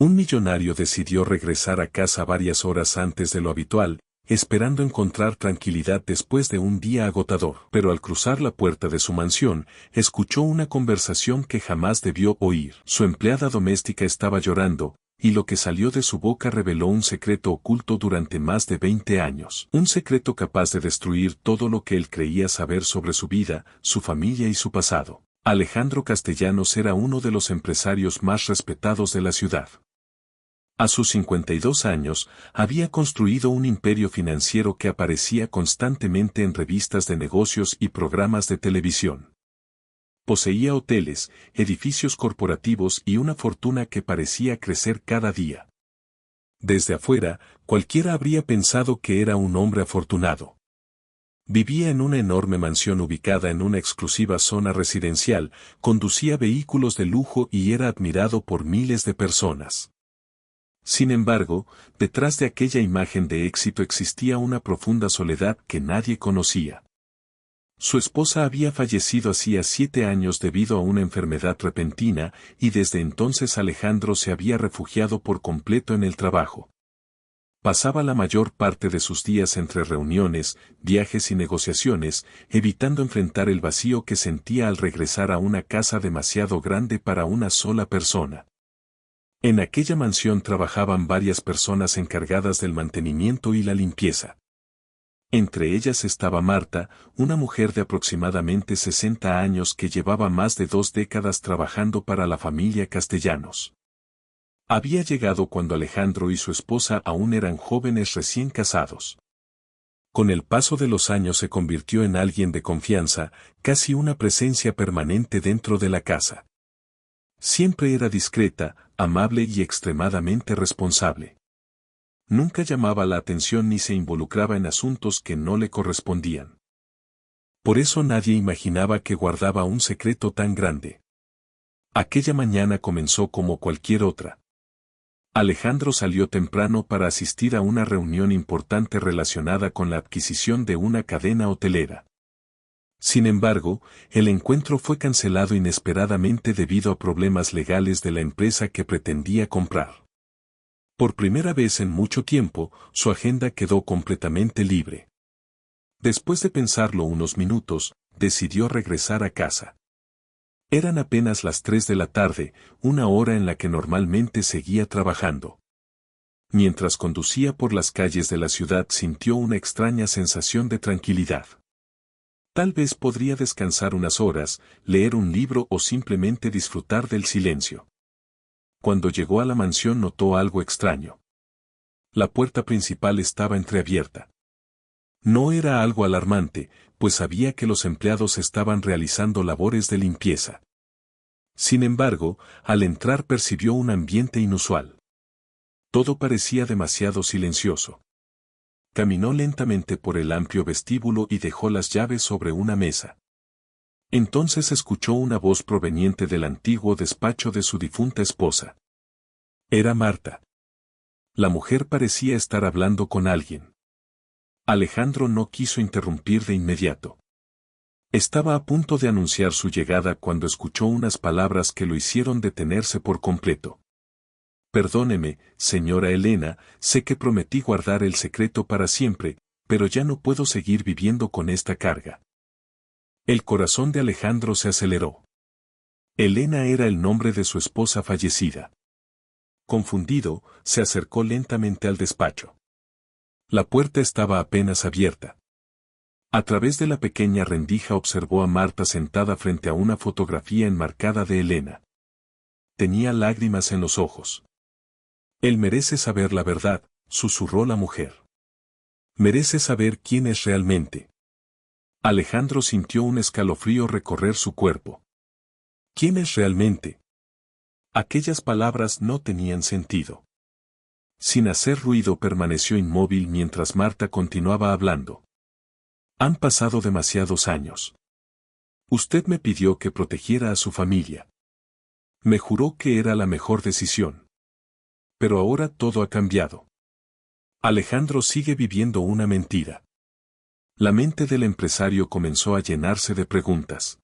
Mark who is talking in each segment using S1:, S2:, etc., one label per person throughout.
S1: Un millonario decidió regresar a casa varias horas antes de lo habitual, esperando encontrar tranquilidad después de un día agotador. Pero al cruzar la puerta de su mansión, escuchó una conversación que jamás debió oír. Su empleada doméstica estaba llorando, y lo que salió de su boca reveló un secreto oculto durante más de 20 años. Un secreto capaz de destruir todo lo que él creía saber sobre su vida, su familia y su pasado. Alejandro Castellanos era uno de los empresarios más respetados de la ciudad. A sus 52 años, había construido un imperio financiero que aparecía constantemente en revistas de negocios y programas de televisión. Poseía hoteles, edificios corporativos y una fortuna que parecía crecer cada día. Desde afuera, cualquiera habría pensado que era un hombre afortunado. Vivía en una enorme mansión ubicada en una exclusiva zona residencial, conducía vehículos de lujo y era admirado por miles de personas. Sin embargo, detrás de aquella imagen de éxito existía una profunda soledad que nadie conocía. Su esposa había fallecido hacía 7 años debido a una enfermedad repentina, y desde entonces Alejandro se había refugiado por completo en el trabajo. Pasaba la mayor parte de sus días entre reuniones, viajes y negociaciones, evitando enfrentar el vacío que sentía al regresar a una casa demasiado grande para una sola persona. En aquella mansión trabajaban varias personas encargadas del mantenimiento y la limpieza. Entre ellas estaba Marta, una mujer de aproximadamente 60 años que llevaba más de 2 décadas trabajando para la familia Castellanos. Había llegado cuando Alejandro y su esposa aún eran jóvenes recién casados. Con el paso de los años se convirtió en alguien de confianza, casi una presencia permanente dentro de la casa. Siempre era discreta, amable y extremadamente responsable. Nunca llamaba la atención ni se involucraba en asuntos que no le correspondían. Por eso nadie imaginaba que guardaba un secreto tan grande. Aquella mañana comenzó como cualquier otra. Alejandro salió temprano para asistir a una reunión importante relacionada con la adquisición de una cadena hotelera. Sin embargo, el encuentro fue cancelado inesperadamente debido a problemas legales de la empresa que pretendía comprar. Por primera vez en mucho tiempo, su agenda quedó completamente libre. Después de pensarlo unos minutos, decidió regresar a casa. Eran apenas las 3 de la tarde, una hora en la que normalmente seguía trabajando. Mientras conducía por las calles de la ciudad sintió una extraña sensación de tranquilidad. Tal vez podría descansar unas horas, leer un libro o simplemente disfrutar del silencio. Cuando llegó a la mansión notó algo extraño. La puerta principal estaba entreabierta. No era algo alarmante, pues sabía que los empleados estaban realizando labores de limpieza. Sin embargo, al entrar percibió un ambiente inusual. Todo parecía demasiado silencioso. Caminó lentamente por el amplio vestíbulo y dejó las llaves sobre una mesa. Entonces escuchó una voz proveniente del antiguo despacho de su difunta esposa. Era Marta. La mujer parecía estar hablando con alguien. Alejandro no quiso interrumpir de inmediato. Estaba a punto de anunciar su llegada cuando escuchó unas palabras que lo hicieron detenerse por completo. Perdóneme, señora Elena, sé que prometí guardar el secreto para siempre, pero ya no puedo seguir viviendo con esta carga. El corazón de Alejandro se aceleró. Elena era el nombre de su esposa fallecida. Confundido, se acercó lentamente al despacho. La puerta estaba apenas abierta. A través de la pequeña rendija observó a Marta sentada frente a una fotografía enmarcada de Elena. Tenía lágrimas en los ojos. Él merece saber la verdad, susurró la mujer. Merece saber quién es realmente. Alejandro sintió un escalofrío recorrer su cuerpo. ¿Quién es realmente? Aquellas palabras no tenían sentido. Sin hacer ruido permaneció inmóvil mientras Marta continuaba hablando. Han pasado demasiados años. Usted me pidió que protegiera a su familia. Me juró que era la mejor decisión. Pero ahora todo ha cambiado. Alejandro sigue viviendo una mentira. La mente del empresario comenzó a llenarse de preguntas.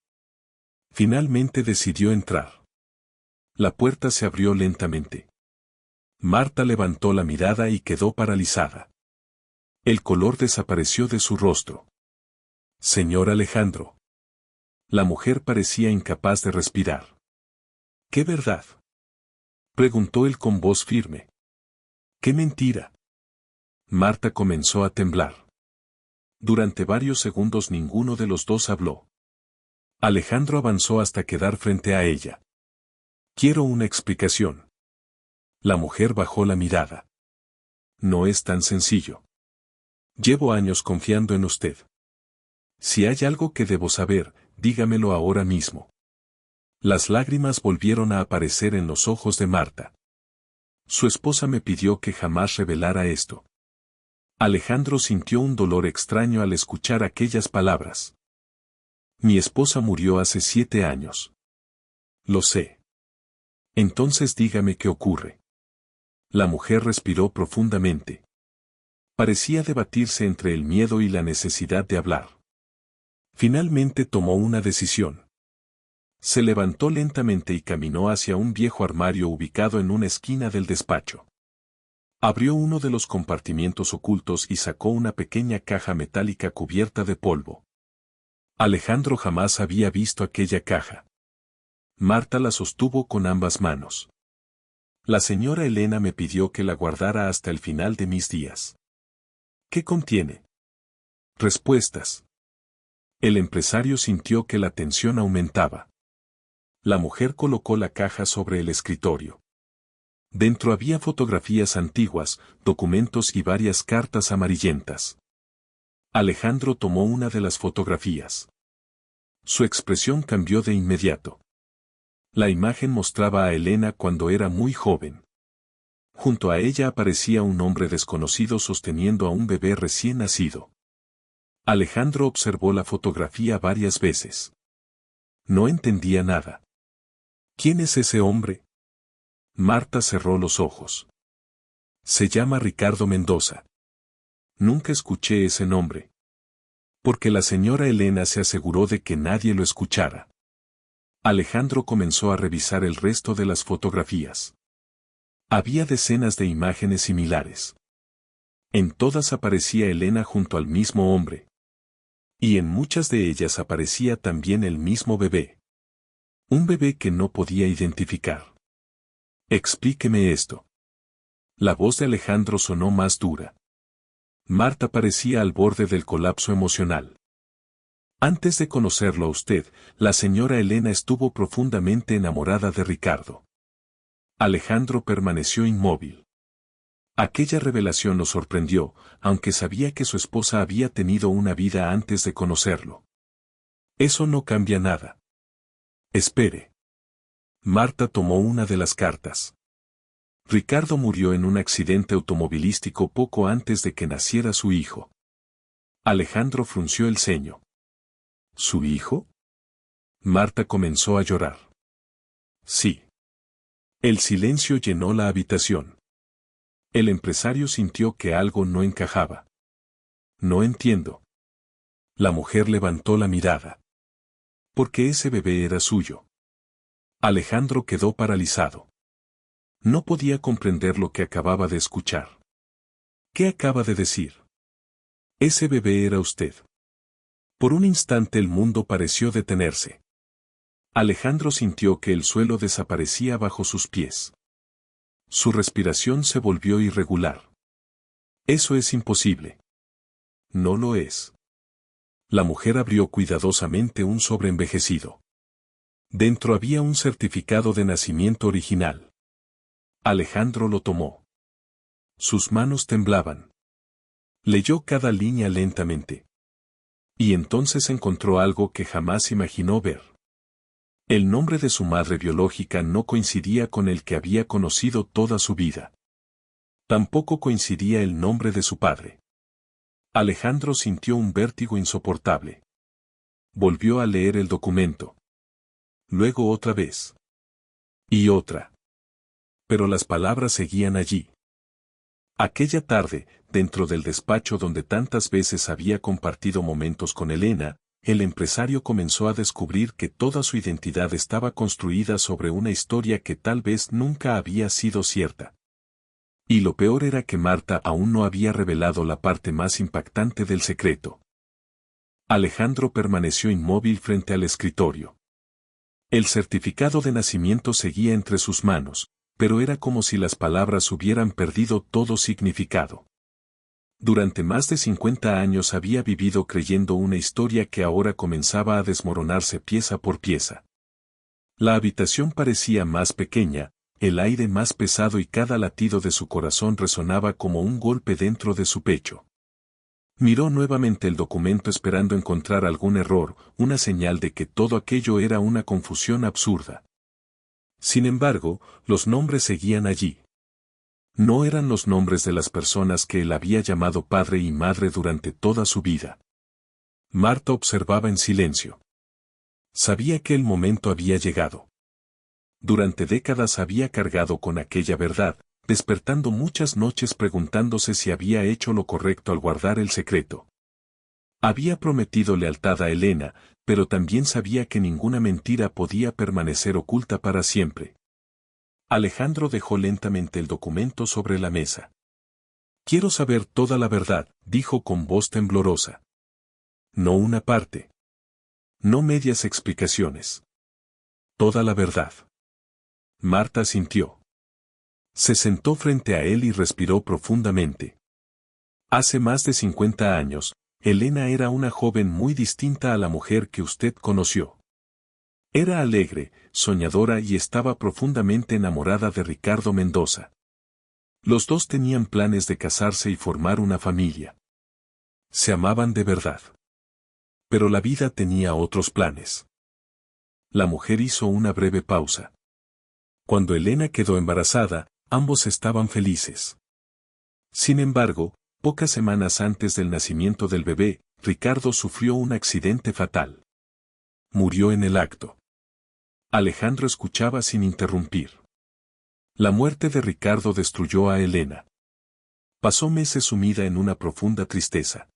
S1: Finalmente decidió entrar. La puerta se abrió lentamente. Marta levantó la mirada y quedó paralizada. El color desapareció de su rostro. Señor Alejandro. La mujer parecía incapaz de respirar. ¿Qué verdad? Preguntó él con voz firme. ¿Qué mentira? Marta comenzó a temblar. Durante varios segundos ninguno de los dos habló. Alejandro avanzó hasta quedar frente a ella. Quiero una explicación. La mujer bajó la mirada. No es tan sencillo. Llevo años confiando en usted. Si hay algo que debo saber, dígamelo ahora mismo. Las lágrimas volvieron a aparecer en los ojos de Marta. Su esposa me pidió que jamás revelara esto. Alejandro sintió un dolor extraño al escuchar aquellas palabras. Mi esposa murió hace 7 años. Lo sé. Entonces dígame qué ocurre. La mujer respiró profundamente. Parecía debatirse entre el miedo y la necesidad de hablar. Finalmente tomó una decisión. Se levantó lentamente y caminó hacia un viejo armario ubicado en una esquina del despacho. Abrió uno de los compartimientos ocultos y sacó una pequeña caja metálica cubierta de polvo. Alejandro jamás había visto aquella caja. Marta la sostuvo con ambas manos. La señora Elena me pidió que la guardara hasta el final de mis días. ¿Qué contiene? Respuestas. El empresario sintió que la tensión aumentaba. La mujer colocó la caja sobre el escritorio. Dentro había fotografías antiguas, documentos y varias cartas amarillentas. Alejandro tomó una de las fotografías. Su expresión cambió de inmediato. La imagen mostraba a Elena cuando era muy joven. Junto a ella aparecía un hombre desconocido sosteniendo a un bebé recién nacido. Alejandro observó la fotografía varias veces. No entendía nada. ¿Quién es ese hombre? Marta cerró los ojos. Se llama Ricardo Mendoza. Nunca escuché ese nombre. Porque la señora Elena se aseguró de que nadie lo escuchara. Alejandro comenzó a revisar el resto de las fotografías. Había decenas de imágenes similares. En todas aparecía Elena junto al mismo hombre. Y en muchas de ellas aparecía también el mismo bebé. Un bebé que no podía identificar. Explíqueme esto. La voz de Alejandro sonó más dura. Marta parecía al borde del colapso emocional. Antes de conocerlo a usted, la señora Elena estuvo profundamente enamorada de Ricardo. Alejandro permaneció inmóvil. Aquella revelación lo sorprendió, aunque sabía que su esposa había tenido una vida antes de conocerlo. Eso no cambia nada. Espere. Marta tomó una de las cartas. Ricardo murió en un accidente automovilístico poco antes de que naciera su hijo. Alejandro frunció el ceño. ¿Su hijo? Marta comenzó a llorar. Sí. El silencio llenó la habitación. El empresario sintió que algo no encajaba. No entiendo. La mujer levantó la mirada. Porque ese bebé era suyo. Alejandro quedó paralizado. No podía comprender lo que acababa de escuchar. ¿Qué acaba de decir? Ese bebé era usted. Por un instante el mundo pareció detenerse. Alejandro sintió que el suelo desaparecía bajo sus pies. Su respiración se volvió irregular. Eso es imposible. No lo es. La mujer abrió cuidadosamente un sobre envejecido. Dentro había un certificado de nacimiento original. Alejandro lo tomó. Sus manos temblaban. Leyó cada línea lentamente. Y entonces encontró algo que jamás imaginó ver. El nombre de su madre biológica no coincidía con el que había conocido toda su vida. Tampoco coincidía el nombre de su padre. Alejandro sintió un vértigo insoportable. Volvió a leer el documento. Luego otra vez. Y otra. Pero las palabras seguían allí. Aquella tarde, dentro del despacho donde tantas veces había compartido momentos con Elena, el empresario comenzó a descubrir que toda su identidad estaba construida sobre una historia que tal vez nunca había sido cierta. Y lo peor era que Marta aún no había revelado la parte más impactante del secreto. Alejandro permaneció inmóvil frente al escritorio. El certificado de nacimiento seguía entre sus manos, pero era como si las palabras hubieran perdido todo significado. Durante más de 50 años había vivido creyendo una historia que ahora comenzaba a desmoronarse pieza por pieza. La habitación parecía más pequeña, el aire más pesado y cada latido de su corazón resonaba como un golpe dentro de su pecho. Miró nuevamente el documento esperando encontrar algún error, una señal de que todo aquello era una confusión absurda. Sin embargo, los nombres seguían allí. No eran los nombres de las personas que él había llamado padre y madre durante toda su vida. Marta observaba en silencio. Sabía que el momento había llegado. Durante décadas había cargado con aquella verdad, despertando muchas noches preguntándose si había hecho lo correcto al guardar el secreto. Había prometido lealtad a Elena, pero también sabía que ninguna mentira podía permanecer oculta para siempre. Alejandro dejó lentamente el documento sobre la mesa. Quiero saber toda la verdad, dijo con voz temblorosa. No una parte. No medias explicaciones. Toda la verdad. Marta sintió. Se sentó frente a él y respiró profundamente. Hace más de 50 años, Elena era una joven muy distinta a la mujer que usted conoció. Era alegre, soñadora y estaba profundamente enamorada de Ricardo Mendoza. Los dos tenían planes de casarse y formar una familia. Se amaban de verdad. Pero la vida tenía otros planes. La mujer hizo una breve pausa. Cuando Elena quedó embarazada, ambos estaban felices. Sin embargo, pocas semanas antes del nacimiento del bebé, Ricardo sufrió un accidente fatal. Murió en el acto. Alejandro escuchaba sin interrumpir. La muerte de Ricardo destruyó a Elena. Pasó meses sumida en una profunda tristeza.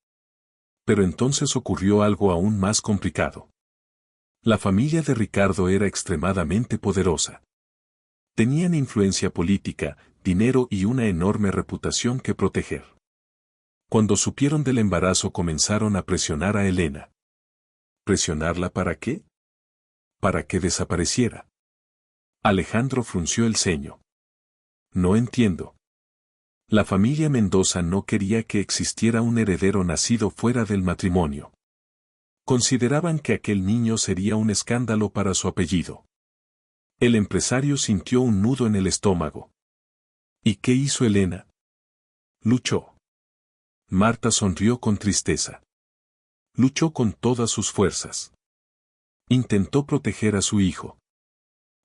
S1: Pero entonces ocurrió algo aún más complicado. La familia de Ricardo era extremadamente poderosa. Tenían influencia política, dinero y una enorme reputación que proteger. Cuando supieron del embarazo comenzaron a presionar a Elena. ¿Presionarla para qué? Para que desapareciera. Alejandro frunció el ceño. No entiendo. La familia Mendoza no quería que existiera un heredero nacido fuera del matrimonio. Consideraban que aquel niño sería un escándalo para su apellido. El empresario sintió un nudo en el estómago. ¿Y qué hizo Elena? Luchó. Marta sonrió con tristeza. Luchó con todas sus fuerzas. Intentó proteger a su hijo.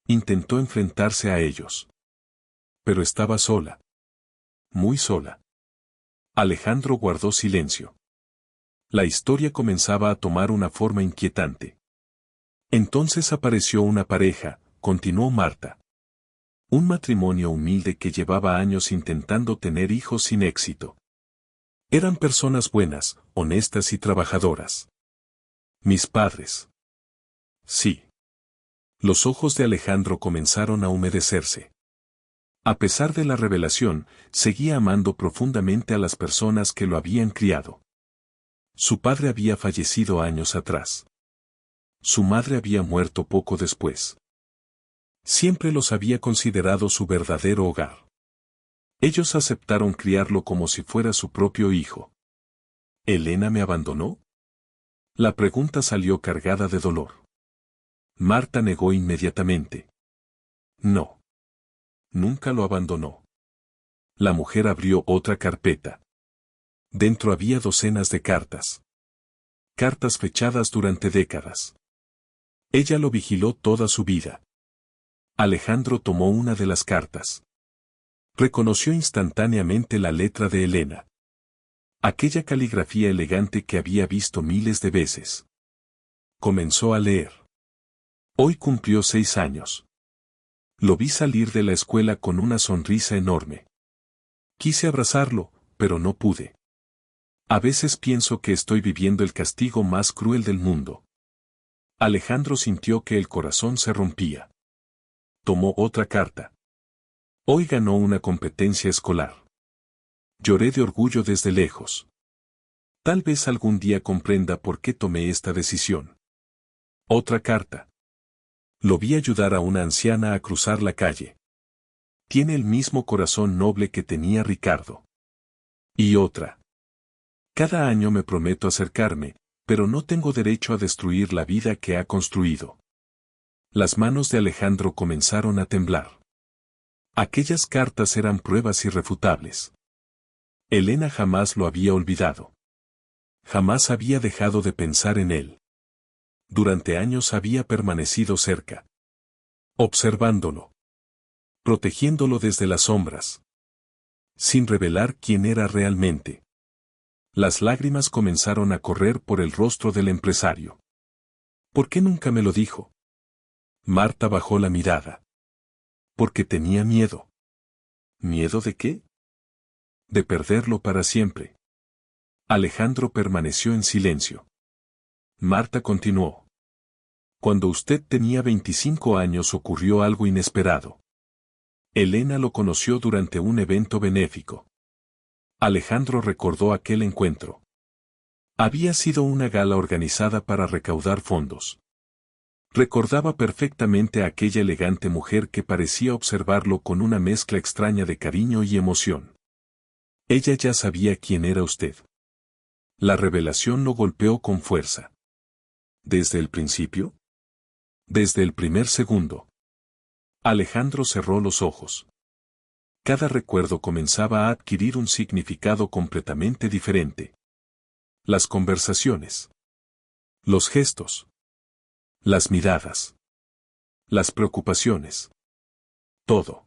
S1: Intentó enfrentarse a ellos. Pero estaba sola. Muy sola. Alejandro guardó silencio. La historia comenzaba a tomar una forma inquietante. Entonces apareció una pareja, continuó Marta. Un matrimonio humilde que llevaba años intentando tener hijos sin éxito. Eran personas buenas, honestas y trabajadoras. Mis padres. Sí. Los ojos de Alejandro comenzaron a humedecerse. A pesar de la revelación, seguía amando profundamente a las personas que lo habían criado. Su padre había fallecido años atrás. Su madre había muerto poco después. Siempre los había considerado su verdadero hogar. Ellos aceptaron criarlo como si fuera su propio hijo. ¿Elena me abandonó? La pregunta salió cargada de dolor. Marta negó inmediatamente. No. Nunca lo abandonó. La mujer abrió otra carpeta. Dentro había docenas de cartas. Cartas fechadas durante décadas. Ella lo vigiló toda su vida. Alejandro tomó una de las cartas. Reconoció instantáneamente la letra de Elena. Aquella caligrafía elegante que había visto miles de veces. Comenzó a leer. Hoy cumplió 6 años. Lo vi salir de la escuela con una sonrisa enorme. Quise abrazarlo, pero no pude. A veces pienso que estoy viviendo el castigo más cruel del mundo. Alejandro sintió que el corazón se rompía. Tomó otra carta. Hoy ganó una competencia escolar. Lloré de orgullo desde lejos. Tal vez algún día comprenda por qué tomé esta decisión. Otra carta. Lo vi ayudar a una anciana a cruzar la calle. Tiene el mismo corazón noble que tenía Ricardo. Y otra. Cada año me prometo acercarme, pero no tengo derecho a destruir la vida que ha construido. Las manos de Alejandro comenzaron a temblar. Aquellas cartas eran pruebas irrefutables. Elena jamás lo había olvidado. Jamás había dejado de pensar en él. Durante años había permanecido cerca. Observándolo. Protegiéndolo desde las sombras. Sin revelar quién era realmente. Las lágrimas comenzaron a correr por el rostro del empresario. ¿Por qué nunca me lo dijo? Marta bajó la mirada. Porque tenía miedo. ¿Miedo de qué? De perderlo para siempre. Alejandro permaneció en silencio. Marta continuó. Cuando usted tenía 25 años ocurrió algo inesperado. Elena lo conoció durante un evento benéfico. Alejandro recordó aquel encuentro. Había sido una gala organizada para recaudar fondos. Recordaba perfectamente a aquella elegante mujer que parecía observarlo con una mezcla extraña de cariño y emoción. Ella ya sabía quién era usted. La revelación lo golpeó con fuerza. ¿Desde el principio? Desde el primer segundo. Alejandro cerró los ojos. Cada recuerdo comenzaba a adquirir un significado completamente diferente. Las conversaciones. Los gestos. Las miradas. Las preocupaciones. Todo.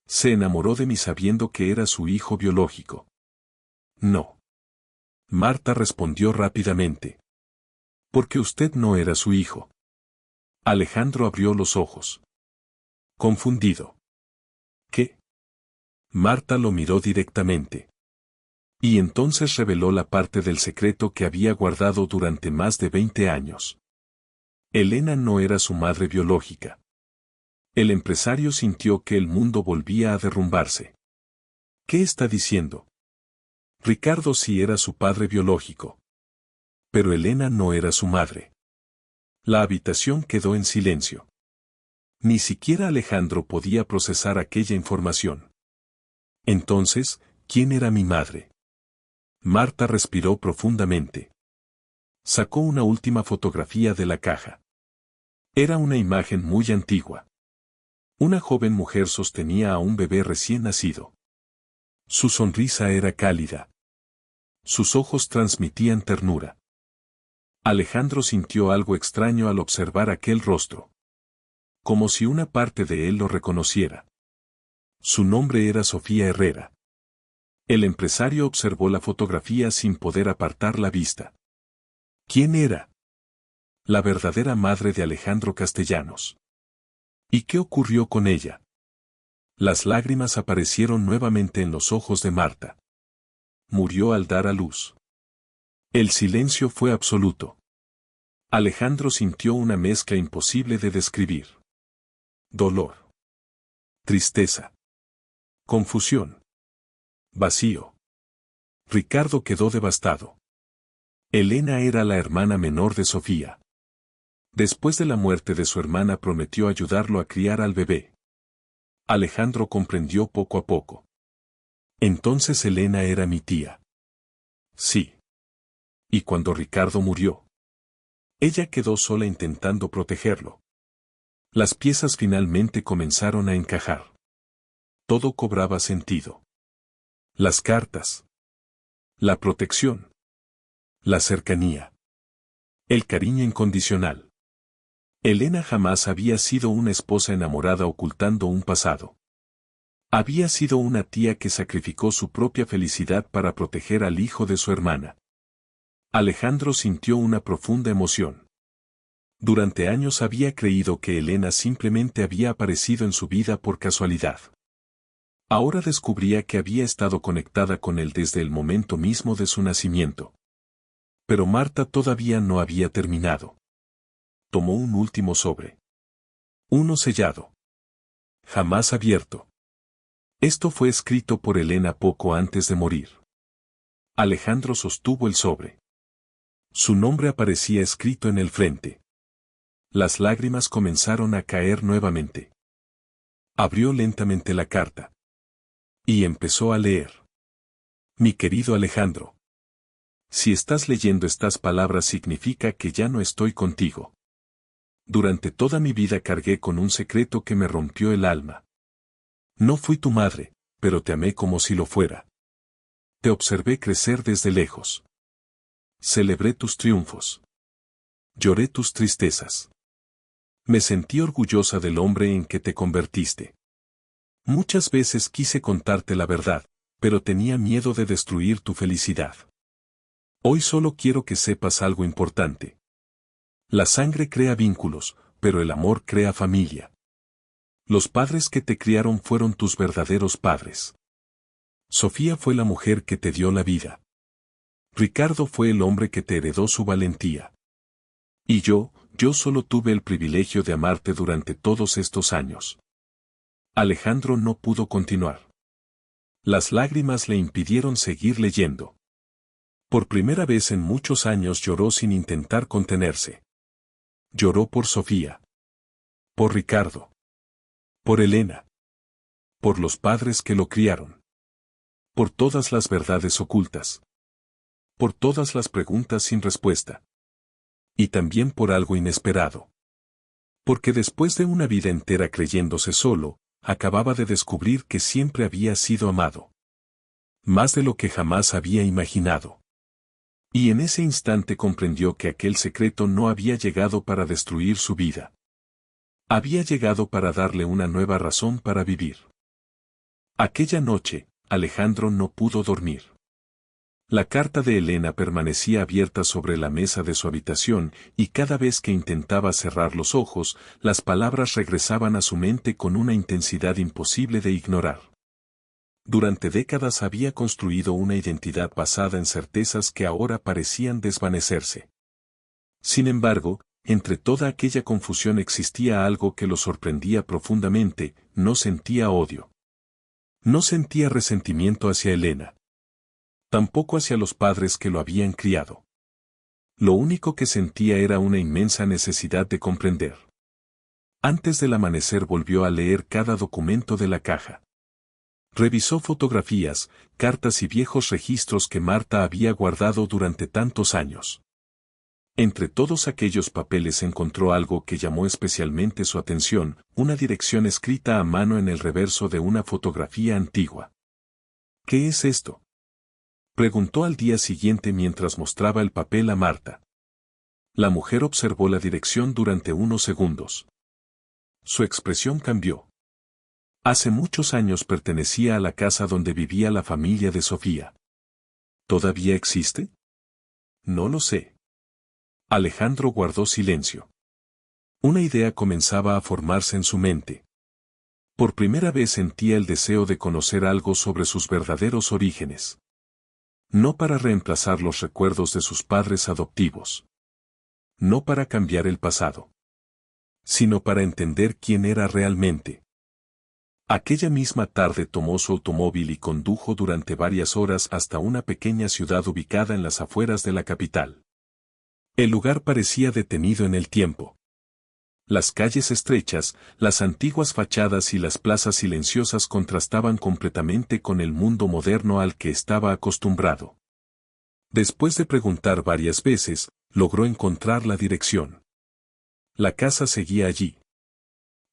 S1: Se enamoró de mí sabiendo que era su hijo biológico. No. Marta respondió rápidamente. Porque usted no era su hijo. Alejandro abrió los ojos. Confundido. ¿Qué? Marta lo miró directamente. Y entonces reveló la parte del secreto que había guardado durante más de 20 años. Elena no era su madre biológica. El empresario sintió que el mundo volvía a derrumbarse. ¿Qué está diciendo? Ricardo sí era su padre biológico. Pero Elena no era su madre. La habitación quedó en silencio. Ni siquiera Alejandro podía procesar aquella información. Entonces, ¿quién era mi madre? Marta respiró profundamente. Sacó una última fotografía de la caja. Era una imagen muy antigua. Una joven mujer sostenía a un bebé recién nacido. Su sonrisa era cálida. Sus ojos transmitían ternura. Alejandro sintió algo extraño al observar aquel rostro. Como si una parte de él lo reconociera. Su nombre era Sofía Herrera. El empresario observó la fotografía sin poder apartar la vista. ¿Quién era? La verdadera madre de Alejandro Castellanos. ¿Y qué ocurrió con ella? Las lágrimas aparecieron nuevamente en los ojos de Marta. Murió al dar a luz. El silencio fue absoluto. Alejandro sintió una mezcla imposible de describir. Dolor. Tristeza. Confusión. Vacío. Ricardo quedó devastado. Elena era la hermana menor de Sofía. Después de la muerte de su hermana prometió ayudarlo a criar al bebé. Alejandro comprendió poco a poco. Entonces Elena era mi tía. Sí. Y cuando Ricardo murió, ella quedó sola intentando protegerlo. Las piezas finalmente comenzaron a encajar. Todo cobraba sentido. Las cartas. La protección. La cercanía. El cariño incondicional. Elena jamás había sido una esposa enamorada ocultando un pasado. Había sido una tía que sacrificó su propia felicidad para proteger al hijo de su hermana. Alejandro sintió una profunda emoción. Durante años había creído que Elena simplemente había aparecido en su vida por casualidad. Ahora descubría que había estado conectada con él desde el momento mismo de su nacimiento. Pero Marta todavía no había terminado. Tomó un último sobre. Uno sellado. Jamás abierto. Esto fue escrito por Elena poco antes de morir. Alejandro sostuvo el sobre. Su nombre aparecía escrito en el frente. Las lágrimas comenzaron a caer nuevamente. Abrió lentamente la carta. Y empezó a leer. Mi querido Alejandro. Si estás leyendo estas palabras significa que ya no estoy contigo. Durante toda mi vida cargué con un secreto que me rompió el alma. No fui tu madre, pero te amé como si lo fuera. Te observé crecer desde lejos. Celebré tus triunfos. Lloré tus tristezas. Me sentí orgullosa del hombre en que te convertiste. Muchas veces quise contarte la verdad, pero tenía miedo de destruir tu felicidad. Hoy solo quiero que sepas algo importante. La sangre crea vínculos, pero el amor crea familia. Los padres que te criaron fueron tus verdaderos padres. Sofía fue la mujer que te dio la vida. Ricardo fue el hombre que te heredó su valentía. Y yo solo tuve el privilegio de amarte durante todos estos años. Alejandro no pudo continuar. Las lágrimas le impidieron seguir leyendo. Por primera vez en muchos años lloró sin intentar contenerse. Lloró por Sofía. Por Ricardo. Por Elena. Por los padres que lo criaron. Por todas las verdades ocultas. Por todas las preguntas sin respuesta. Y también por algo inesperado. Porque después de una vida entera creyéndose solo, acababa de descubrir que siempre había sido amado. Más de lo que jamás había imaginado. Y en ese instante comprendió que aquel secreto no había llegado para destruir su vida. Había llegado para darle una nueva razón para vivir. Aquella noche, Alejandro no pudo dormir. La carta de Elena permanecía abierta sobre la mesa de su habitación, y cada vez que intentaba cerrar los ojos, las palabras regresaban a su mente con una intensidad imposible de ignorar. Durante décadas había construido una identidad basada en certezas que ahora parecían desvanecerse. Sin embargo, entre toda aquella confusión existía algo que lo sorprendía profundamente: no sentía odio. No sentía resentimiento hacia Elena. Tampoco hacia los padres que lo habían criado. Lo único que sentía era una inmensa necesidad de comprender. Antes del amanecer volvió a leer cada documento de la caja. Revisó fotografías, cartas y viejos registros que Marta había guardado durante tantos años. Entre todos aquellos papeles encontró algo que llamó especialmente su atención: una dirección escrita a mano en el reverso de una fotografía antigua. ¿Qué es esto?, preguntó al día siguiente mientras mostraba el papel a Marta. La mujer observó la dirección durante unos segundos. Su expresión cambió. Hace muchos años pertenecía a la casa donde vivía la familia de Sofía. ¿Todavía existe? No lo sé. Alejandro guardó silencio. Una idea comenzaba a formarse en su mente. Por primera vez sentía el deseo de conocer algo sobre sus verdaderos orígenes. No para reemplazar los recuerdos de sus padres adoptivos. No para cambiar el pasado. Sino para entender quién era realmente. Aquella misma tarde tomó su automóvil y condujo durante varias horas hasta una pequeña ciudad ubicada en las afueras de la capital. El lugar parecía detenido en el tiempo. Las calles estrechas, las antiguas fachadas y las plazas silenciosas contrastaban completamente con el mundo moderno al que estaba acostumbrado. Después de preguntar varias veces, logró encontrar la dirección. La casa seguía allí.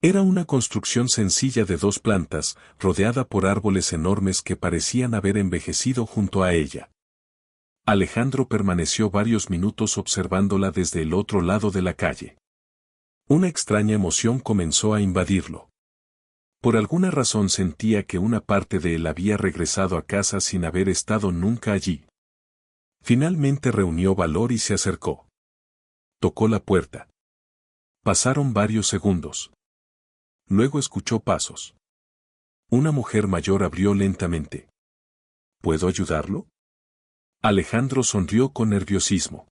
S1: Era una construcción sencilla de 2 plantas, rodeada por árboles enormes que parecían haber envejecido junto a ella. Alejandro permaneció varios minutos observándola desde el otro lado de la calle. Una extraña emoción comenzó a invadirlo. Por alguna razón sentía que una parte de él había regresado a casa sin haber estado nunca allí. Finalmente reunió valor y se acercó. Tocó la puerta. Pasaron varios segundos. Luego escuchó pasos. Una mujer mayor abrió lentamente. ¿Puedo ayudarlo? Alejandro sonrió con nerviosismo.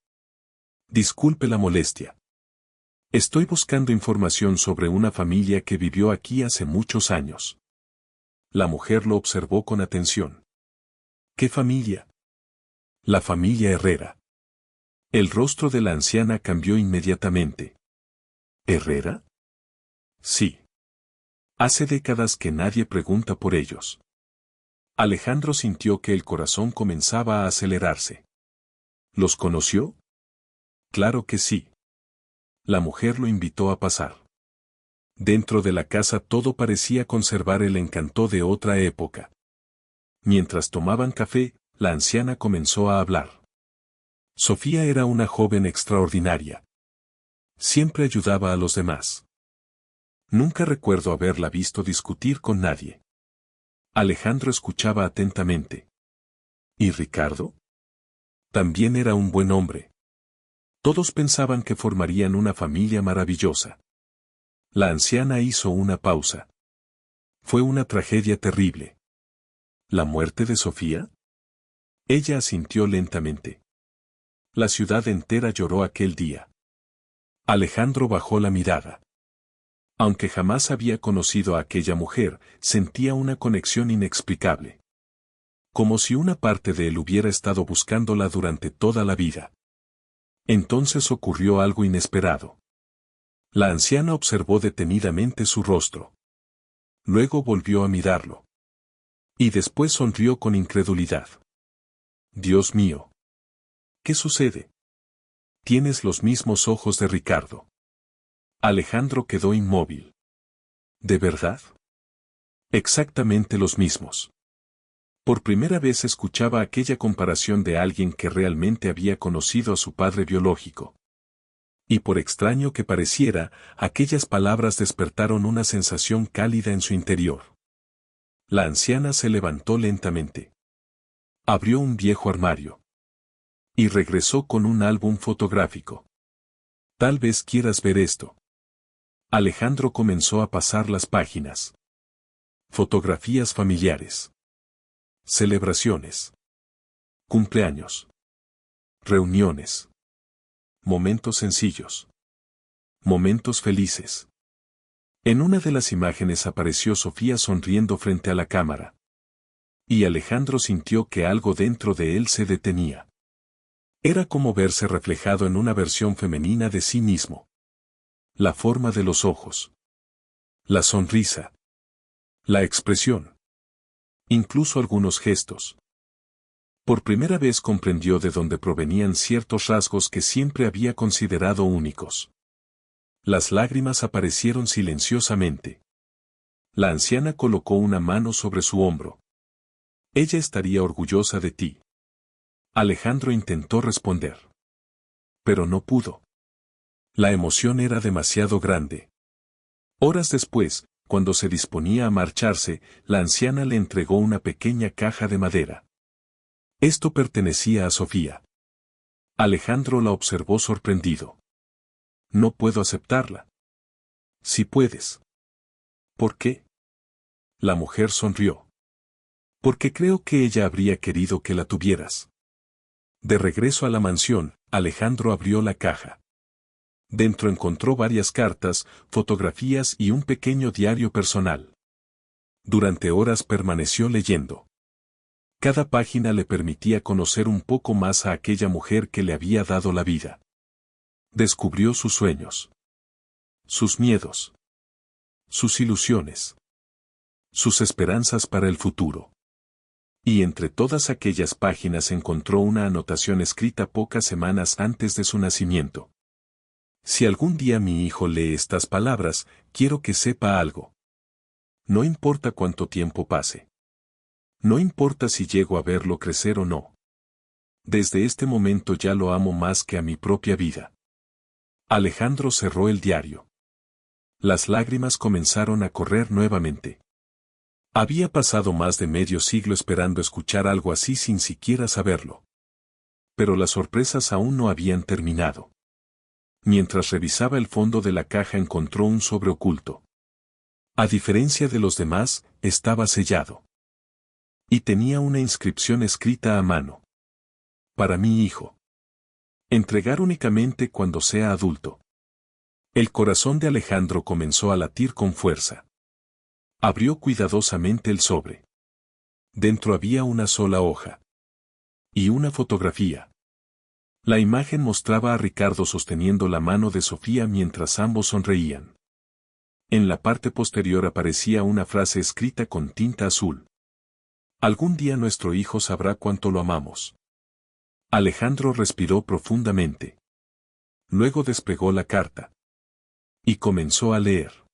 S1: Disculpe la molestia. Estoy buscando información sobre una familia que vivió aquí hace muchos años. La mujer lo observó con atención. ¿Qué familia? La familia Herrera. El rostro de la anciana cambió inmediatamente. ¿Herrera? Sí. Hace décadas que nadie pregunta por ellos. Alejandro sintió que el corazón comenzaba a acelerarse. ¿Los conoció? Claro que sí. La mujer lo invitó a pasar. Dentro de la casa todo parecía conservar el encanto de otra época. Mientras tomaban café, la anciana comenzó a hablar. Sofía era una joven extraordinaria. Siempre ayudaba a los demás. Nunca recuerdo haberla visto discutir con nadie. Alejandro escuchaba atentamente. ¿Y Ricardo? También era un buen hombre. Todos pensaban que formarían una familia maravillosa. La anciana hizo una pausa. Fue una tragedia terrible. ¿La muerte de Sofía? Ella asintió lentamente. La ciudad entera lloró aquel día. Alejandro bajó la mirada. Aunque jamás había conocido a aquella mujer, sentía una conexión inexplicable. Como si una parte de él hubiera estado buscándola durante toda la vida. Entonces ocurrió algo inesperado. La anciana observó detenidamente su rostro. Luego volvió a mirarlo. Y después sonrió con incredulidad. Dios mío. ¿Qué sucede? Tienes los mismos ojos de Ricardo. Alejandro quedó inmóvil. ¿De verdad? Exactamente los mismos. Por primera vez escuchaba aquella comparación de alguien que realmente había conocido a su padre biológico. Y por extraño que pareciera, aquellas palabras despertaron una sensación cálida en su interior. La anciana se levantó lentamente. Abrió un viejo armario. Y regresó con un álbum fotográfico. Tal vez quieras ver esto. Alejandro comenzó a pasar las páginas. Fotografías familiares. Celebraciones. Cumpleaños. Reuniones. Momentos sencillos. Momentos felices. En una de las imágenes apareció Sofía sonriendo frente a la cámara. Y Alejandro sintió que algo dentro de él se detenía. Era como verse reflejado en una versión femenina de sí mismo. La forma de los ojos. La sonrisa. La expresión. Incluso algunos gestos. Por primera vez comprendió de dónde provenían ciertos rasgos que siempre había considerado únicos. Las lágrimas aparecieron silenciosamente. La anciana colocó una mano sobre su hombro. Ella estaría orgullosa de ti. Alejandro intentó responder. Pero no pudo. La emoción era demasiado grande. Horas después, cuando se disponía a marcharse, la anciana le entregó una pequeña caja de madera. Esto pertenecía a Sofía. Alejandro la observó sorprendido. No puedo aceptarla. Si puedes. ¿Por qué? La mujer sonrió. Porque creo que ella habría querido que la tuvieras. De regreso a la mansión, Alejandro abrió la caja. Dentro encontró varias cartas, fotografías y un pequeño diario personal. Durante horas permaneció leyendo. Cada página le permitía conocer un poco más a aquella mujer que le había dado la vida. Descubrió sus sueños. Sus miedos. Sus ilusiones. Sus esperanzas para el futuro. Y entre todas aquellas páginas encontró una anotación escrita pocas semanas antes de su nacimiento. Si algún día mi hijo lee estas palabras, quiero que sepa algo. No importa cuánto tiempo pase. No importa si llego a verlo crecer o no. Desde este momento ya lo amo más que a mi propia vida. Alejandro cerró el diario. Las lágrimas comenzaron a correr nuevamente. Había pasado más de medio siglo esperando escuchar algo así sin siquiera saberlo. Pero las sorpresas aún no habían terminado. Mientras revisaba el fondo de la caja encontró un sobre oculto. A diferencia de los demás, estaba sellado. Y tenía una inscripción escrita a mano. Para mi hijo. Entregar únicamente cuando sea adulto. El corazón de Alejandro comenzó a latir con fuerza. Abrió cuidadosamente el sobre. Dentro había una sola hoja. Y una fotografía. La imagen mostraba a Ricardo sosteniendo la mano de Sofía mientras ambos sonreían. En la parte posterior aparecía una frase escrita con tinta azul. Algún día nuestro hijo sabrá cuánto lo amamos. Alejandro respiró profundamente. Luego despegó la carta. Y comenzó a leer.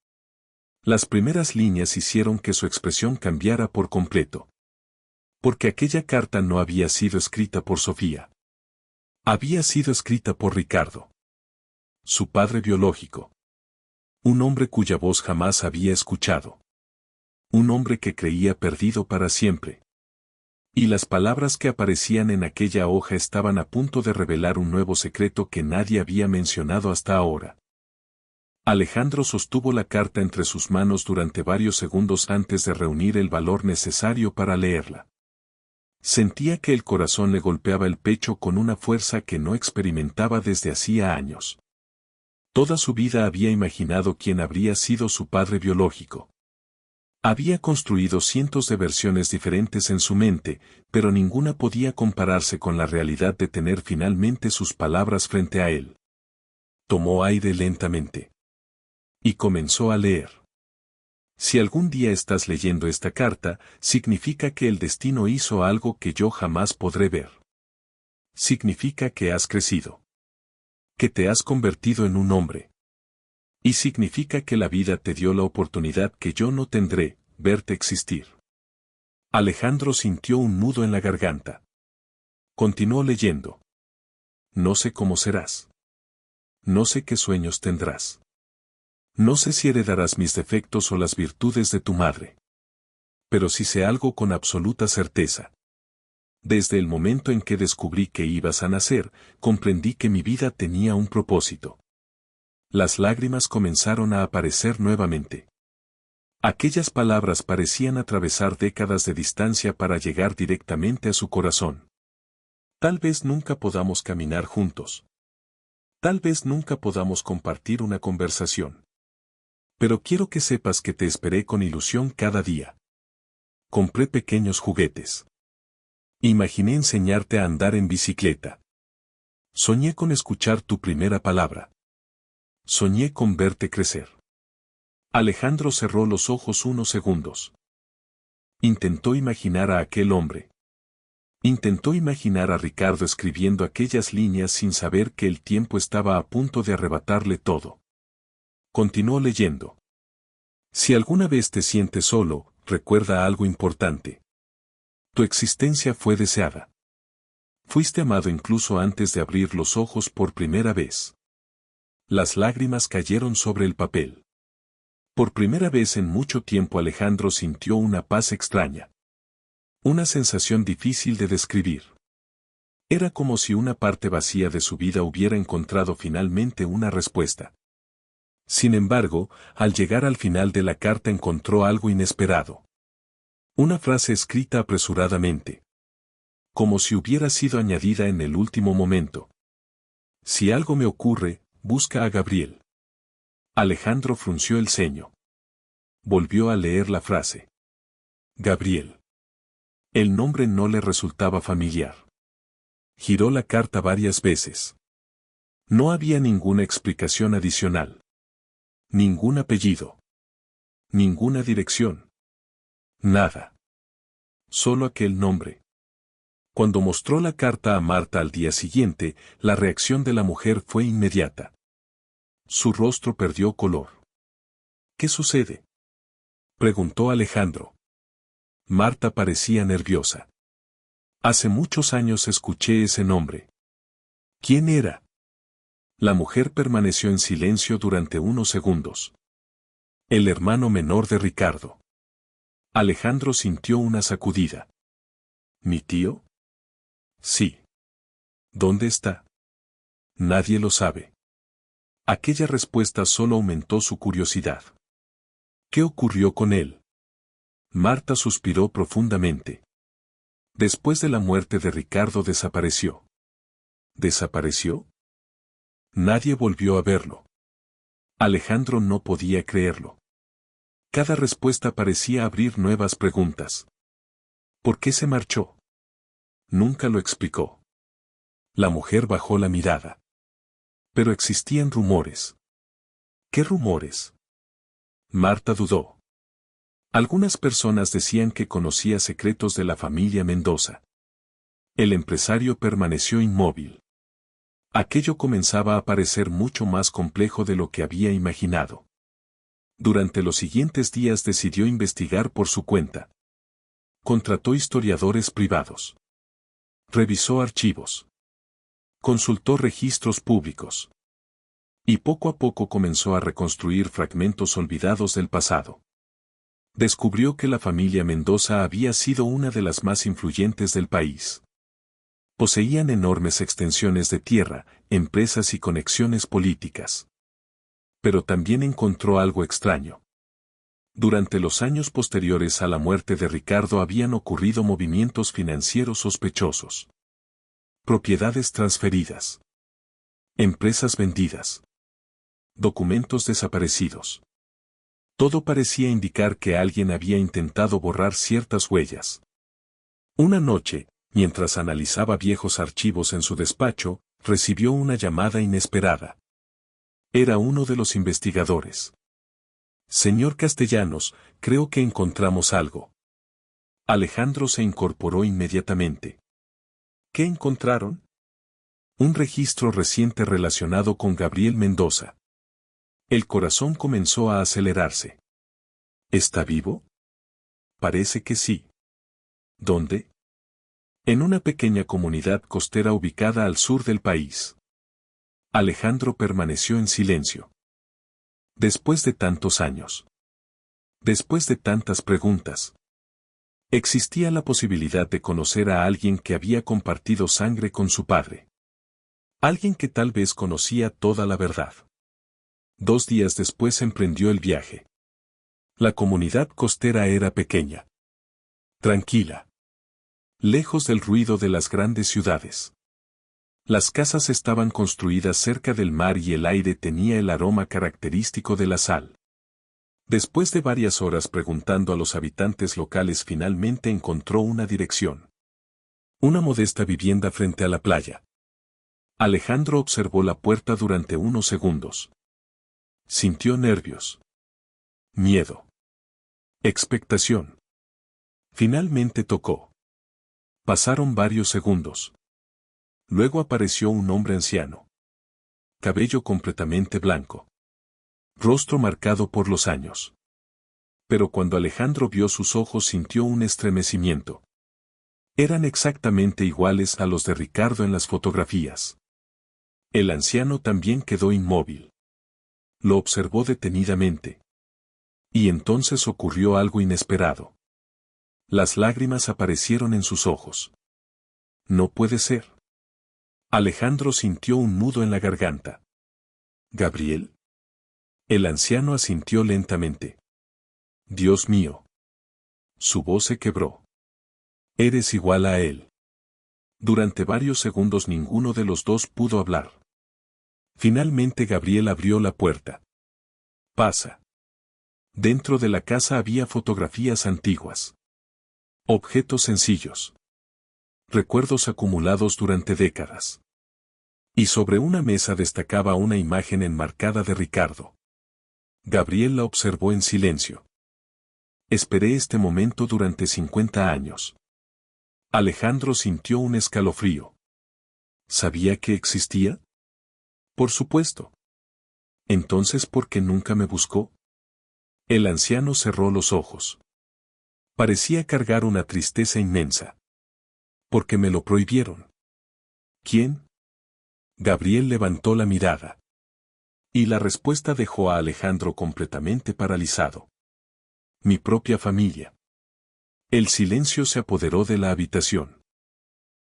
S1: Las primeras líneas hicieron que su expresión cambiara por completo. Porque aquella carta no había sido escrita por Sofía. Había sido escrita por Ricardo. Su padre biológico. Un hombre cuya voz jamás había escuchado. Un hombre que creía perdido para siempre. Y las palabras que aparecían en aquella hoja estaban a punto de revelar un nuevo secreto que nadie había mencionado hasta ahora. Alejandro sostuvo la carta entre sus manos durante varios segundos antes de reunir el valor necesario para leerla. Sentía que el corazón le golpeaba el pecho con una fuerza que no experimentaba desde hacía años. Toda su vida había imaginado quién habría sido su padre biológico. Había construido cientos de versiones diferentes en su mente, pero ninguna podía compararse con la realidad de tener finalmente sus palabras frente a él. Tomó aire lentamente. Y comenzó a leer. Si algún día estás leyendo esta carta, significa que el destino hizo algo que yo jamás podré ver. Significa que has crecido. Que te has convertido en un hombre. Y significa que la vida te dio la oportunidad que yo no tendré, verte existir. Alejandro sintió un nudo en la garganta. Continuó leyendo. No sé cómo serás. No sé qué sueños tendrás. No sé si heredarás mis defectos o las virtudes de tu madre. Pero sí sé algo con absoluta certeza. Desde el momento en que descubrí que ibas a nacer, comprendí que mi vida tenía un propósito. Las lágrimas comenzaron a aparecer nuevamente. Aquellas palabras parecían atravesar décadas de distancia para llegar directamente a su corazón. Tal vez nunca podamos caminar juntos. Tal vez nunca podamos compartir una conversación. Pero quiero que sepas que te esperé con ilusión cada día. Compré pequeños juguetes. Imaginé enseñarte a andar en bicicleta. Soñé con escuchar tu primera palabra. Soñé con verte crecer. Alejandro cerró los ojos unos segundos. Intentó imaginar a aquel hombre. Intentó imaginar a Ricardo escribiendo aquellas líneas sin saber que el tiempo estaba a punto de arrebatarle todo. Continuó leyendo. Si alguna vez te sientes solo, recuerda algo importante. Tu existencia fue deseada. Fuiste amado incluso antes de abrir los ojos por primera vez. Las lágrimas cayeron sobre el papel. Por primera vez en mucho tiempo Alejandro sintió una paz extraña. Una sensación difícil de describir. Era como si una parte vacía de su vida hubiera encontrado finalmente una respuesta. Sin embargo, al llegar al final de la carta encontró algo inesperado. Una frase escrita apresuradamente. Como si hubiera sido añadida en el último momento. Si algo me ocurre, busca a Gabriel. Alejandro frunció el ceño. Volvió a leer la frase. Gabriel. El nombre no le resultaba familiar. Giró la carta varias veces. No había ninguna explicación adicional. Ningún apellido. Ninguna dirección. Nada. Solo aquel nombre. Cuando mostró la carta a Marta al día siguiente, la reacción de la mujer fue inmediata. Su rostro perdió color. ¿Qué sucede?, preguntó Alejandro. Marta parecía nerviosa. Hace muchos años escuché ese nombre. ¿Quién era? La mujer permaneció en silencio durante unos segundos. El hermano menor de Ricardo. Alejandro sintió una sacudida. ¿Mi tío? Sí. ¿Dónde está? Nadie lo sabe. Aquella respuesta solo aumentó su curiosidad. ¿Qué ocurrió con él? Marta suspiró profundamente. Después de la muerte de Ricardo desapareció. ¿Desapareció? Nadie volvió a verlo. Alejandro no podía creerlo. Cada respuesta parecía abrir nuevas preguntas. ¿Por qué se marchó? Nunca lo explicó. La mujer bajó la mirada. Pero existían rumores. ¿Qué rumores? Marta dudó. Algunas personas decían que conocía secretos de la familia Mendoza. El empresario permaneció inmóvil. Aquello comenzaba a parecer mucho más complejo de lo que había imaginado. Durante los siguientes días decidió investigar por su cuenta. Contrató historiadores privados. Revisó archivos. Consultó registros públicos. Y poco a poco comenzó a reconstruir fragmentos olvidados del pasado. Descubrió que la familia Mendoza había sido una de las más influyentes del país. Poseían enormes extensiones de tierra, empresas y conexiones políticas. Pero también encontró algo extraño. Durante los años posteriores a la muerte de Ricardo habían ocurrido movimientos financieros sospechosos. Propiedades transferidas. Empresas vendidas. Documentos desaparecidos. Todo parecía indicar que alguien había intentado borrar ciertas huellas. Una noche, mientras analizaba viejos archivos en su despacho, recibió una llamada inesperada. Era uno de los investigadores. Señor Castellanos, creo que encontramos algo. Alejandro se incorporó inmediatamente. ¿Qué encontraron? Un registro reciente relacionado con Gabriel Mendoza. El corazón comenzó a acelerarse. ¿Está vivo? Parece que sí. ¿Dónde? En una pequeña comunidad costera ubicada al sur del país. Alejandro permaneció en silencio. Después de tantos años. Después de tantas preguntas. Existía la posibilidad de conocer a alguien que había compartido sangre con su padre. Alguien que tal vez conocía toda la verdad. 2 días después emprendió el viaje. La comunidad costera era pequeña. Tranquila. Lejos del ruido de las grandes ciudades. Las casas estaban construidas cerca del mar y el aire tenía el aroma característico de la sal. Después de varias horas preguntando a los habitantes locales, finalmente encontró una dirección. Una modesta vivienda frente a la playa. Alejandro observó la puerta durante unos segundos. Sintió nervios. Miedo. Expectación. Finalmente tocó. Pasaron varios segundos. Luego apareció un hombre anciano. Cabello completamente blanco. Rostro marcado por los años. Pero cuando Alejandro vio sus ojos sintió un estremecimiento. Eran exactamente iguales a los de Ricardo en las fotografías. El anciano también quedó inmóvil. Lo observó detenidamente. Y entonces ocurrió algo inesperado. Las lágrimas aparecieron en sus ojos. No puede ser. Alejandro sintió un nudo en la garganta. ¿Gabriel? El anciano asintió lentamente. Dios mío. Su voz se quebró. Eres igual a él. Durante varios segundos ninguno de los dos pudo hablar. Finalmente Gabriel abrió la puerta. Pasa. Dentro de la casa había fotografías antiguas. Objetos sencillos. Recuerdos acumulados durante décadas. Y sobre una mesa destacaba una imagen enmarcada de Ricardo. Gabriel la observó en silencio. Esperé este momento durante 50 años. Alejandro sintió un escalofrío. ¿Sabía que existía? Por supuesto. Entonces, ¿por qué nunca me buscó? El anciano cerró los ojos. Parecía cargar una tristeza inmensa. Porque me lo prohibieron. ¿Quién? Gabriel levantó la mirada. Y la respuesta dejó a Alejandro completamente paralizado. Mi propia familia. El silencio se apoderó de la habitación.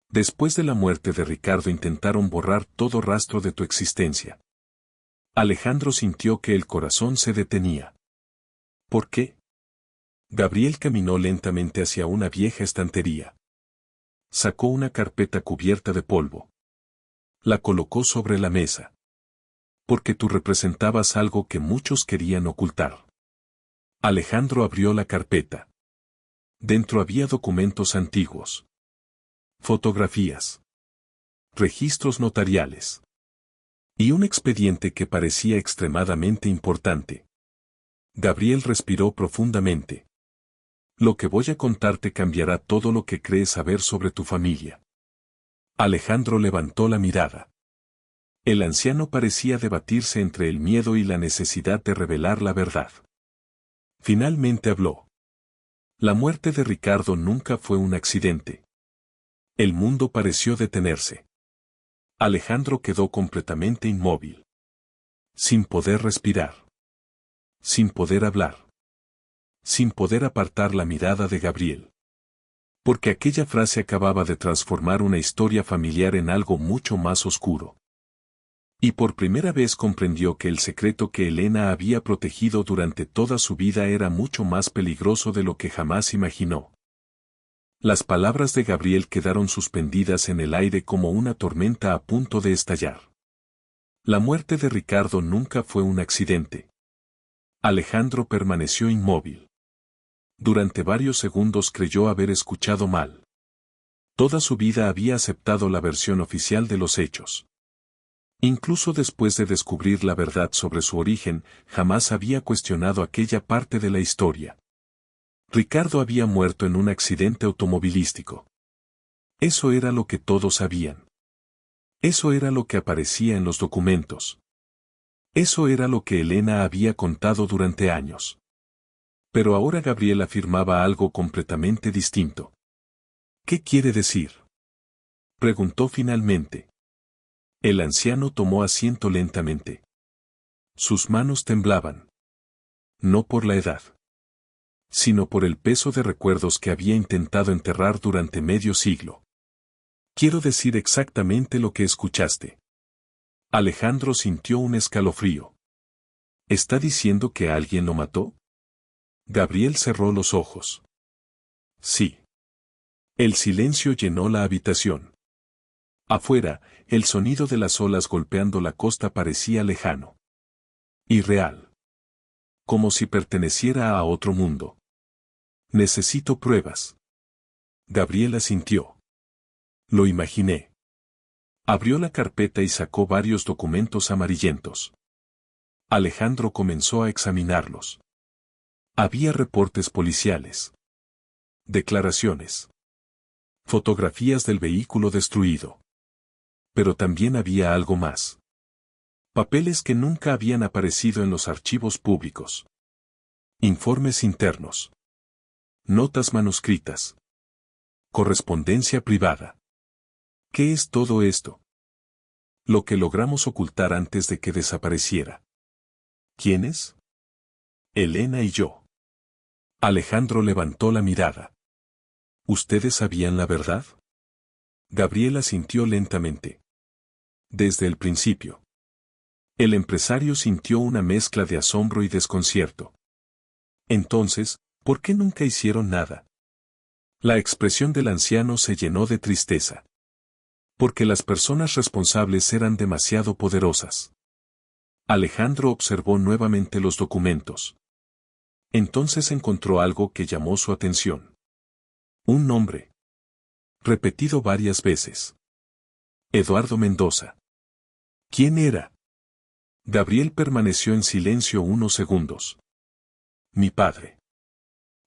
S1: Después de la muerte de Ricardo intentaron borrar todo rastro de tu existencia. Alejandro sintió que el corazón se detenía. ¿Por qué? Gabriel caminó lentamente hacia una vieja estantería. Sacó una carpeta cubierta de polvo. La colocó sobre la mesa. Porque tú representabas algo que muchos querían ocultar. Alejandro abrió la carpeta. Dentro había documentos antiguos, fotografías, registros notariales y un expediente que parecía extremadamente importante. Gabriel respiró profundamente. Lo que voy a contarte cambiará todo lo que crees saber sobre tu familia. Alejandro levantó la mirada. El anciano parecía debatirse entre el miedo y la necesidad de revelar la verdad. Finalmente habló. La muerte de Ricardo nunca fue un accidente. El mundo pareció detenerse. Alejandro quedó completamente inmóvil. Sin poder respirar. Sin poder hablar. Sin poder apartar la mirada de Gabriel. Porque aquella frase acababa de transformar una historia familiar en algo mucho más oscuro. Y por primera vez comprendió que el secreto que Elena había protegido durante toda su vida era mucho más peligroso de lo que jamás imaginó. Las palabras de Gabriel quedaron suspendidas en el aire como una tormenta a punto de estallar. La muerte de Ricardo nunca fue un accidente. Alejandro permaneció inmóvil. Durante varios segundos creyó haber escuchado mal. Toda su vida había aceptado la versión oficial de los hechos. Incluso después de descubrir la verdad sobre su origen, jamás había cuestionado aquella parte de la historia. Ricardo había muerto en un accidente automovilístico. Eso era lo que todos sabían. Eso era lo que aparecía en los documentos. Eso era lo que Elena había contado durante años. Pero ahora Gabriel afirmaba algo completamente distinto. ¿Qué quiere decir?, preguntó finalmente. El anciano tomó asiento lentamente. Sus manos temblaban. No por la edad, sino por el peso de recuerdos que había intentado enterrar durante medio siglo. Quiero decir exactamente lo que escuchaste. Alejandro sintió un escalofrío. ¿Está diciendo que alguien lo mató? Gabriel cerró los ojos. Sí. El silencio llenó la habitación. Afuera, el sonido de las olas golpeando la costa parecía lejano. Irreal. Como si perteneciera a otro mundo. Necesito pruebas. Gabriel asintió. Lo imaginé. Abrió la carpeta y sacó varios documentos amarillentos. Alejandro comenzó a examinarlos. Había reportes policiales. Declaraciones. Fotografías del vehículo destruido. Pero también había algo más. Papeles que nunca habían aparecido en los archivos públicos. Informes internos. Notas manuscritas. Correspondencia privada. ¿Qué es todo esto? Lo que logramos ocultar antes de que desapareciera. ¿Quiénes? Elena y yo. Alejandro levantó la mirada. ¿Ustedes sabían la verdad? Gabriela asintió lentamente. Desde el principio. El empresario sintió una mezcla de asombro y desconcierto. Entonces, ¿por qué nunca hicieron nada? La expresión del anciano se llenó de tristeza. Porque las personas responsables eran demasiado poderosas. Alejandro observó nuevamente los documentos. Entonces encontró algo que llamó su atención. Un nombre. Repetido varias veces. Eduardo Mendoza. ¿Quién era? Gabriel permaneció en silencio unos segundos. Mi padre.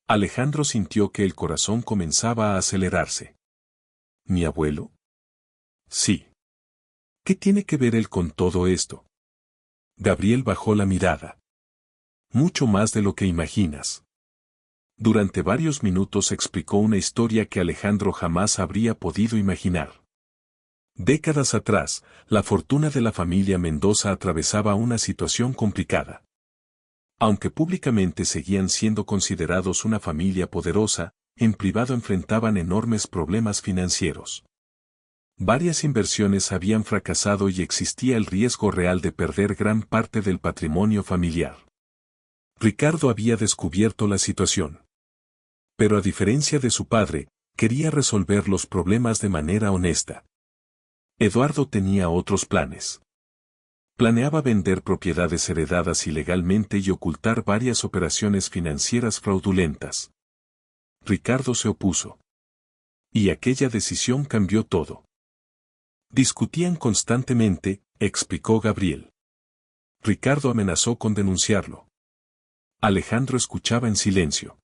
S1: Alejandro sintió que el corazón comenzaba a acelerarse. ¿Mi abuelo? Sí. ¿Qué tiene que ver él con todo esto? Gabriel bajó la mirada. Mucho más de lo que imaginas. Durante varios minutos explicó una historia que Alejandro jamás habría podido imaginar. Décadas atrás, la fortuna de la familia Mendoza atravesaba una situación complicada. Aunque públicamente seguían siendo considerados una familia poderosa, en privado enfrentaban enormes problemas financieros. Varias inversiones habían fracasado y existía el riesgo real de perder gran parte del patrimonio familiar. Ricardo había descubierto la situación. Pero a diferencia de su padre, quería resolver los problemas de manera honesta. Eduardo tenía otros planes. Planeaba vender propiedades heredadas ilegalmente y ocultar varias operaciones financieras fraudulentas. Ricardo se opuso. Y aquella decisión cambió todo. Discutían constantemente, explicó Gabriel. Ricardo amenazó con denunciarlo. Alejandro escuchaba en silencio.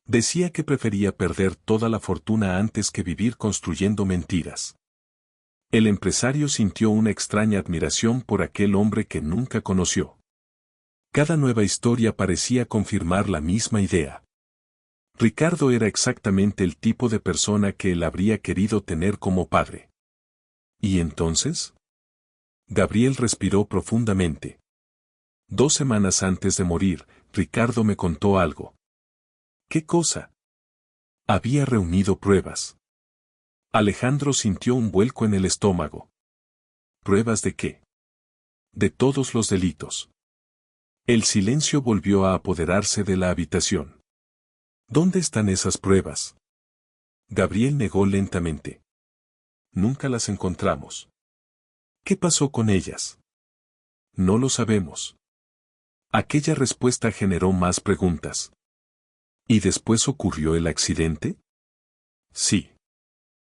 S1: Decía que prefería perder toda la fortuna antes que vivir construyendo mentiras. El empresario sintió una extraña admiración por aquel hombre que nunca conoció. Cada nueva historia parecía confirmar la misma idea. Ricardo era exactamente el tipo de persona que él habría querido tener como padre. ¿Y entonces? Gabriel respiró profundamente. 2 semanas antes de morir, Ricardo me contó algo. ¿Qué cosa? Había reunido pruebas. Alejandro sintió un vuelco en el estómago. ¿Pruebas de qué? De todos los delitos. El silencio volvió a apoderarse de la habitación. ¿Dónde están esas pruebas? Gabriel negó lentamente. Nunca las encontramos. ¿Qué pasó con ellas? No lo sabemos. Aquella respuesta generó más preguntas. ¿Y después ocurrió el accidente? Sí.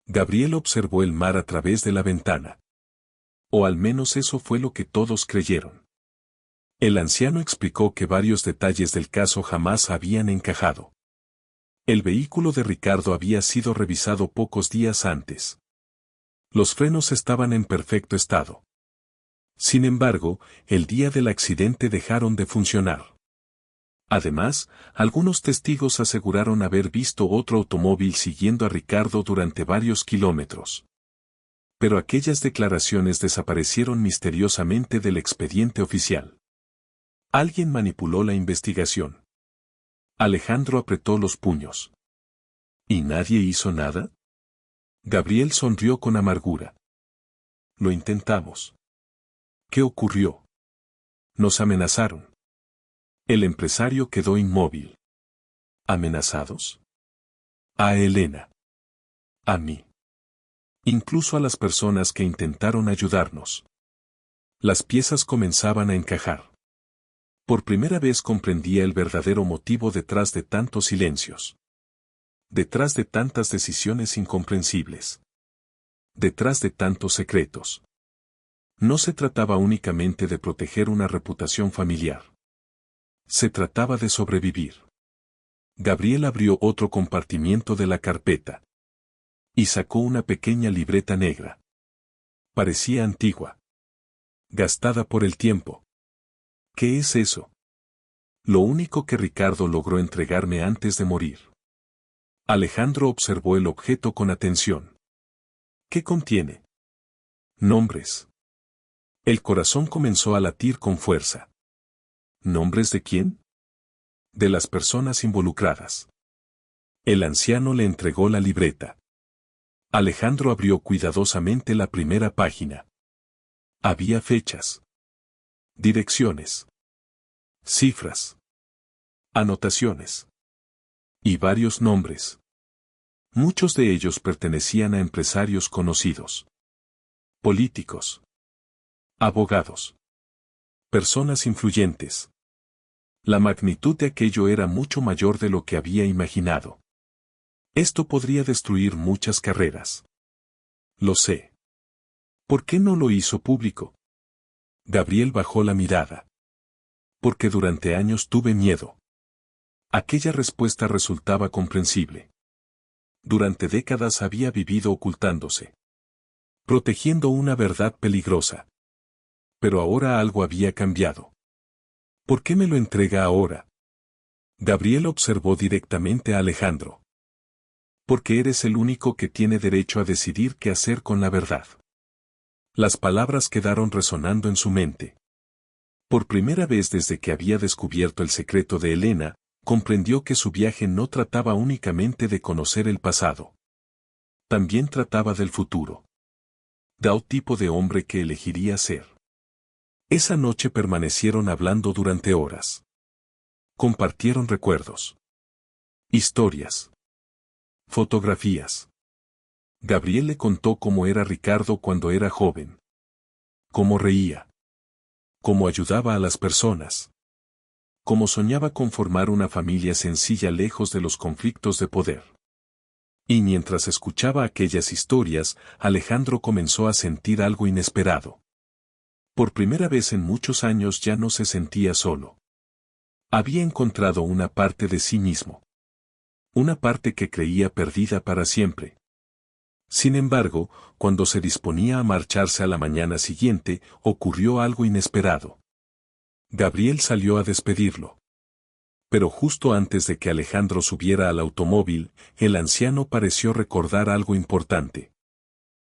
S1: Gabriel observó el mar a través de la ventana. O al menos eso fue lo que todos creyeron. El anciano explicó que varios detalles del caso jamás habían encajado. El vehículo de Ricardo había sido revisado pocos días antes. Los frenos estaban en perfecto estado. Sin embargo, el día del accidente dejaron de funcionar. Además, algunos testigos aseguraron haber visto otro automóvil siguiendo a Ricardo durante varios kilómetros. Pero aquellas declaraciones desaparecieron misteriosamente del expediente oficial. Alguien manipuló la investigación. Alejandro apretó los puños. ¿Y nadie hizo nada? Gabriel sonrió con amargura. Lo intentamos. ¿Qué ocurrió? Nos amenazaron. El empresario quedó inmóvil. ¿Amenazados? A Elena. A mí. Incluso a las personas que intentaron ayudarnos. Las piezas comenzaban a encajar. Por primera vez comprendía el verdadero motivo detrás de tantos silencios. Detrás de tantas decisiones incomprensibles. Detrás de tantos secretos. No se trataba únicamente de proteger una reputación familiar. Se trataba de sobrevivir. Gabriel abrió otro compartimiento de la carpeta. Y sacó una pequeña libreta negra. Parecía antigua. Gastada por el tiempo. ¿Qué es eso? Lo único que Ricardo logró entregarme antes de morir. Alejandro observó el objeto con atención. ¿Qué contiene? Nombres. El corazón comenzó a latir con fuerza. ¿Nombres de quién? De las personas involucradas. El anciano le entregó la libreta. Alejandro abrió cuidadosamente la primera página. Había fechas. Direcciones. Cifras. Anotaciones. Y varios nombres. Muchos de ellos pertenecían a empresarios conocidos. Políticos. Abogados. Personas influyentes. La magnitud de aquello era mucho mayor de lo que había imaginado. Esto podría destruir muchas carreras. Lo sé. ¿Por qué no lo hizo público? Gabriel bajó la mirada. Porque durante años tuve miedo. Aquella respuesta resultaba comprensible. Durante décadas había vivido ocultándose. Protegiendo una verdad peligrosa. Pero ahora algo había cambiado. ¿Por qué me lo entrega ahora? Gabriel observó directamente a Alejandro. Porque eres el único que tiene derecho a decidir qué hacer con la verdad. Las palabras quedaron resonando en su mente. Por primera vez desde que había descubierto el secreto de Elena, comprendió que su viaje no trataba únicamente de conocer el pasado. También trataba del futuro. Del tipo de hombre que elegiría ser. Esa noche permanecieron hablando durante horas. Compartieron recuerdos. Historias. Fotografías. Gabriel le contó cómo era Ricardo cuando era joven. Cómo reía. Cómo ayudaba a las personas. Cómo soñaba con formar una familia sencilla lejos de los conflictos de poder. Y mientras escuchaba aquellas historias, Alejandro comenzó a sentir algo inesperado. Por primera vez en muchos años ya no se sentía solo. Había encontrado una parte de sí mismo. Una parte que creía perdida para siempre. Sin embargo, cuando se disponía a marcharse a la mañana siguiente, ocurrió algo inesperado. Gabriel salió a despedirlo. Pero justo antes de que Alejandro subiera al automóvil, el anciano pareció recordar algo importante.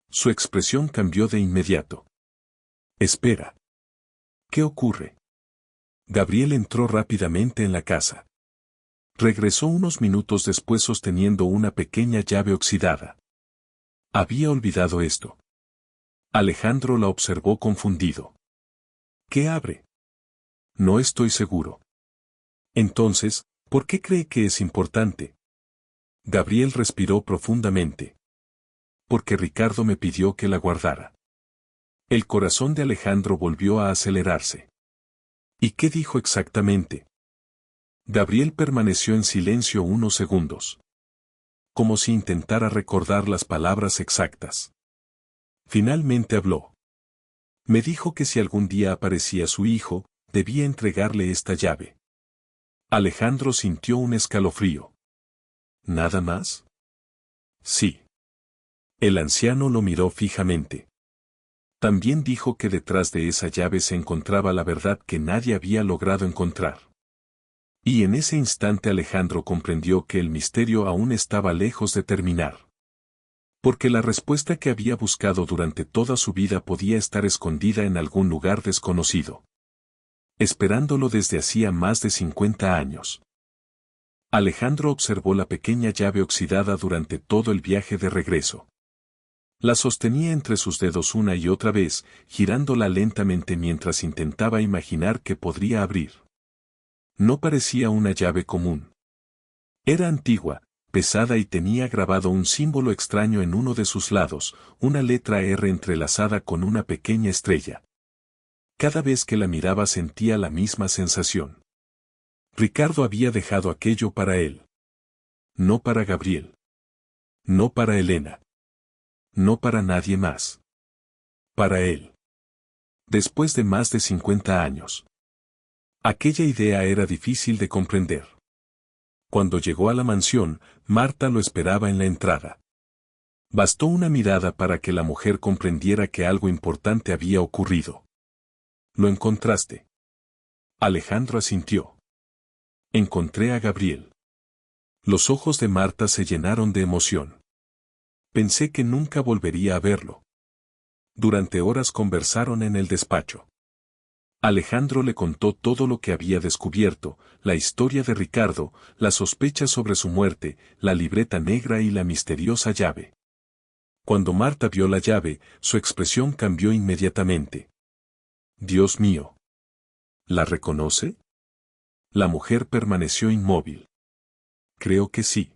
S1: Su expresión cambió de inmediato. Espera. ¿Qué ocurre? Gabriel entró rápidamente en la casa. Regresó unos minutos después sosteniendo una pequeña llave oxidada. Había olvidado esto. Alejandro la observó confundido. ¿Qué abre? No estoy seguro. Entonces, ¿por qué cree que es importante? Gabriel respiró profundamente. Porque Ricardo me pidió que la guardara. El corazón de Alejandro volvió a acelerarse. ¿Y qué dijo exactamente? Gabriel permaneció en silencio unos segundos. Como si intentara recordar las palabras exactas. Finalmente habló. Me dijo que si algún día aparecía su hijo, debía entregarle esta llave. Alejandro sintió un escalofrío. ¿Nada más? Sí. El anciano lo miró fijamente. También dijo que detrás de esa llave se encontraba la verdad que nadie había logrado encontrar. Y en ese instante Alejandro comprendió que el misterio aún estaba lejos de terminar. Porque la respuesta que había buscado durante toda su vida podía estar escondida en algún lugar desconocido. Esperándolo desde hacía más de 50 años. Alejandro observó la pequeña llave oxidada durante todo el viaje de regreso. La sostenía entre sus dedos una y otra vez, girándola lentamente mientras intentaba imaginar qué podría abrir. No parecía una llave común. Era antigua, pesada y tenía grabado un símbolo extraño en uno de sus lados, una letra R entrelazada con una pequeña estrella. Cada vez que la miraba sentía la misma sensación. Ricardo había dejado aquello para él. No para Gabriel. No para Elena. No para nadie más. Para él. Después de más de 50 años. Aquella idea era difícil de comprender. Cuando llegó a la mansión, Marta lo esperaba en la entrada. Bastó una mirada para que la mujer comprendiera que algo importante había ocurrido. ¿Lo encontraste? Alejandro asintió. Encontré a Gabriel. Los ojos de Marta se llenaron de emoción. Pensé que nunca volvería a verlo. Durante horas conversaron en el despacho. Alejandro le contó todo lo que había descubierto, la historia de Ricardo, las sospechas sobre su muerte, la libreta negra y la misteriosa llave. Cuando Marta vio la llave, su expresión cambió inmediatamente. Dios mío. ¿La reconoce? La mujer permaneció inmóvil. Creo que sí.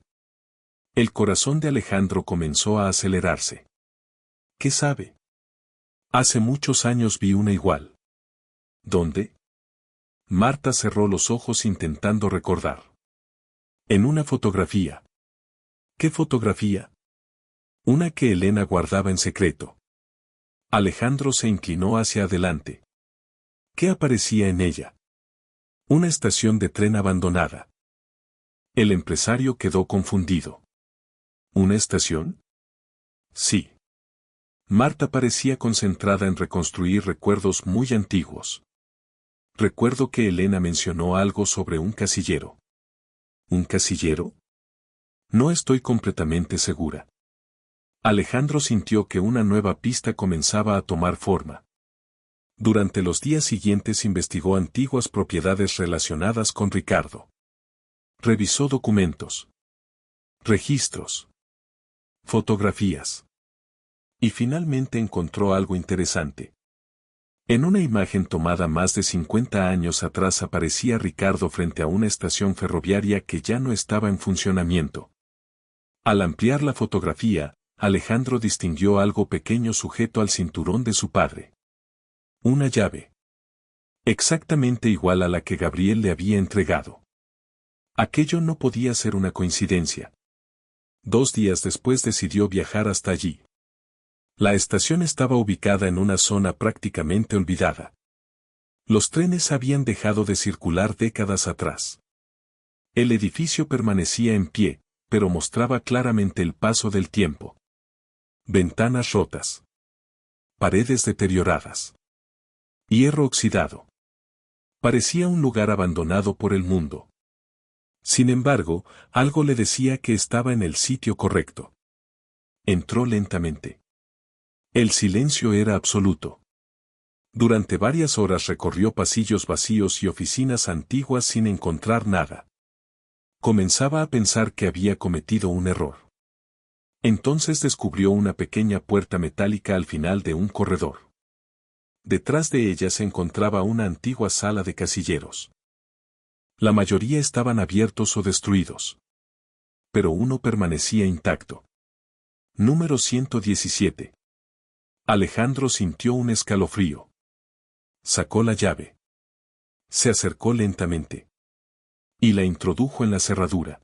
S1: El corazón de Alejandro comenzó a acelerarse. ¿Qué sabe? Hace muchos años vi una igual. ¿Dónde? Marta cerró los ojos intentando recordar. En una fotografía. ¿Qué fotografía? Una que Elena guardaba en secreto. Alejandro se inclinó hacia adelante. ¿Qué aparecía en ella? Una estación de tren abandonada. El empresario quedó confundido. ¿Una estación? Sí. Marta parecía concentrada en reconstruir recuerdos muy antiguos. Recuerdo que Elena mencionó algo sobre un casillero. ¿Un casillero? No estoy completamente segura. Alejandro sintió que una nueva pista comenzaba a tomar forma. Durante los días siguientes investigó antiguas propiedades relacionadas con Ricardo. Revisó documentos. Registros. Fotografías. Y finalmente encontró algo interesante. En una imagen tomada más de 50 años atrás aparecía Ricardo frente a una estación ferroviaria que ya no estaba en funcionamiento. Al ampliar la fotografía, Alejandro distinguió algo pequeño sujeto al cinturón de su padre. Una llave. Exactamente igual a la que Gabriel le había entregado. Aquello no podía ser una coincidencia. 2 días después decidió viajar hasta allí. La estación estaba ubicada en una zona prácticamente olvidada. Los trenes habían dejado de circular décadas atrás. El edificio permanecía en pie, pero mostraba claramente el paso del tiempo. Ventanas rotas. Paredes deterioradas. Hierro oxidado. Parecía un lugar abandonado por el mundo. Sin embargo, algo le decía que estaba en el sitio correcto. Entró lentamente. El silencio era absoluto. Durante varias horas recorrió pasillos vacíos y oficinas antiguas sin encontrar nada. Comenzaba a pensar que había cometido un error. Entonces descubrió una pequeña puerta metálica al final de un corredor. Detrás de ella se encontraba una antigua sala de casilleros. La mayoría estaban abiertos o destruidos. Pero uno permanecía intacto. Número 117. Alejandro sintió un escalofrío. Sacó la llave. Se acercó lentamente. Y la introdujo en la cerradura.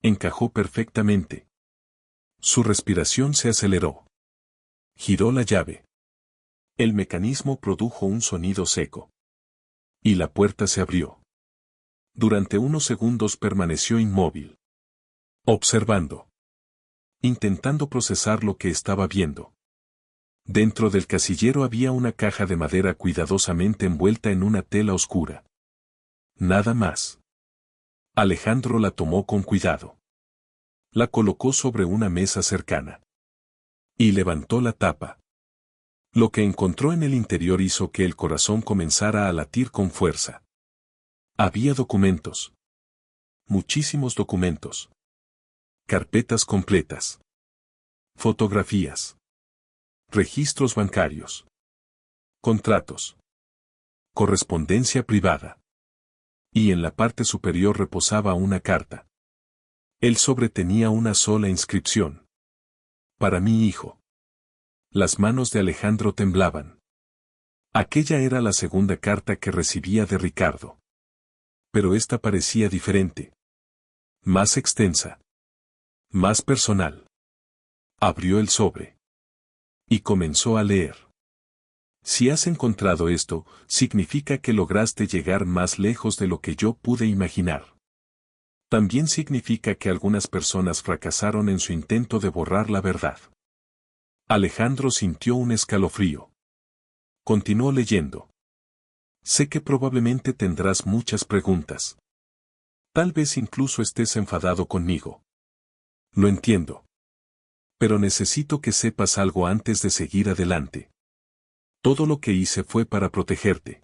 S1: Encajó perfectamente. Su respiración se aceleró. Giró la llave. El mecanismo produjo un sonido seco. Y la puerta se abrió. Durante unos segundos permaneció inmóvil. Observando. Intentando procesar lo que estaba viendo. Dentro del casillero había una caja de madera cuidadosamente envuelta en una tela oscura. Nada más. Alejandro la tomó con cuidado. La colocó sobre una mesa cercana. Y levantó la tapa. Lo que encontró en el interior hizo que el corazón comenzara a latir con fuerza. Había documentos. Muchísimos documentos. Carpetas completas. Fotografías. Registros bancarios. Contratos. Correspondencia privada. Y en la parte superior reposaba una carta. El sobre tenía una sola inscripción. Para mi hijo. Las manos de Alejandro temblaban. Aquella era la segunda carta que recibía de Ricardo. Pero esta parecía diferente. Más extensa. Más personal. Abrió el sobre. Y comenzó a leer. Si has encontrado esto, significa que lograste llegar más lejos de lo que yo pude imaginar. También significa que algunas personas fracasaron en su intento de borrar la verdad. Alejandro sintió un escalofrío. Continuó leyendo. Sé que probablemente tendrás muchas preguntas. Tal vez incluso estés enfadado conmigo. Lo entiendo. Pero necesito que sepas algo antes de seguir adelante. Todo lo que hice fue para protegerte.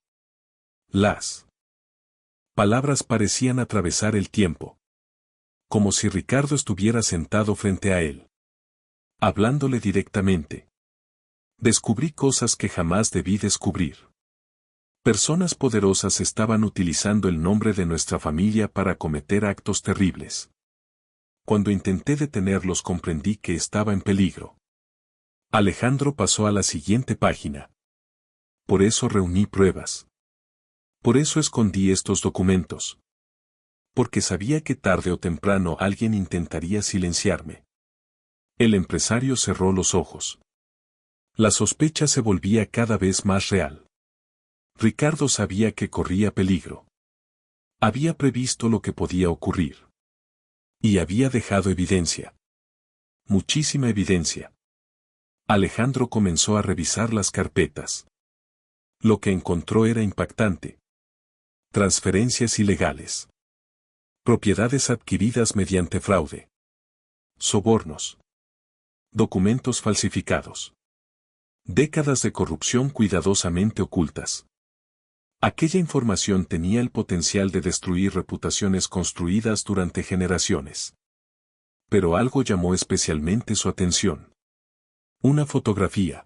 S1: Las palabras parecían atravesar el tiempo. Como si Ricardo estuviera sentado frente a él. Hablándole directamente. Descubrí cosas que jamás debí descubrir. Personas poderosas estaban utilizando el nombre de nuestra familia para cometer actos terribles. Cuando intenté detenerlos comprendí que estaba en peligro. Alejandro pasó a la siguiente página. Por eso reuní pruebas. Por eso escondí estos documentos. Porque sabía que tarde o temprano alguien intentaría silenciarme. El empresario cerró los ojos. La sospecha se volvía cada vez más real. Ricardo sabía que corría peligro. Había previsto lo que podía ocurrir. Y había dejado evidencia. Muchísima evidencia. Alejandro comenzó a revisar las carpetas. Lo que encontró era impactante. Transferencias ilegales. Propiedades adquiridas mediante fraude. Sobornos. Documentos falsificados. Décadas de corrupción cuidadosamente ocultas. Aquella información tenía el potencial de destruir reputaciones construidas durante generaciones. Pero algo llamó especialmente su atención. Una fotografía.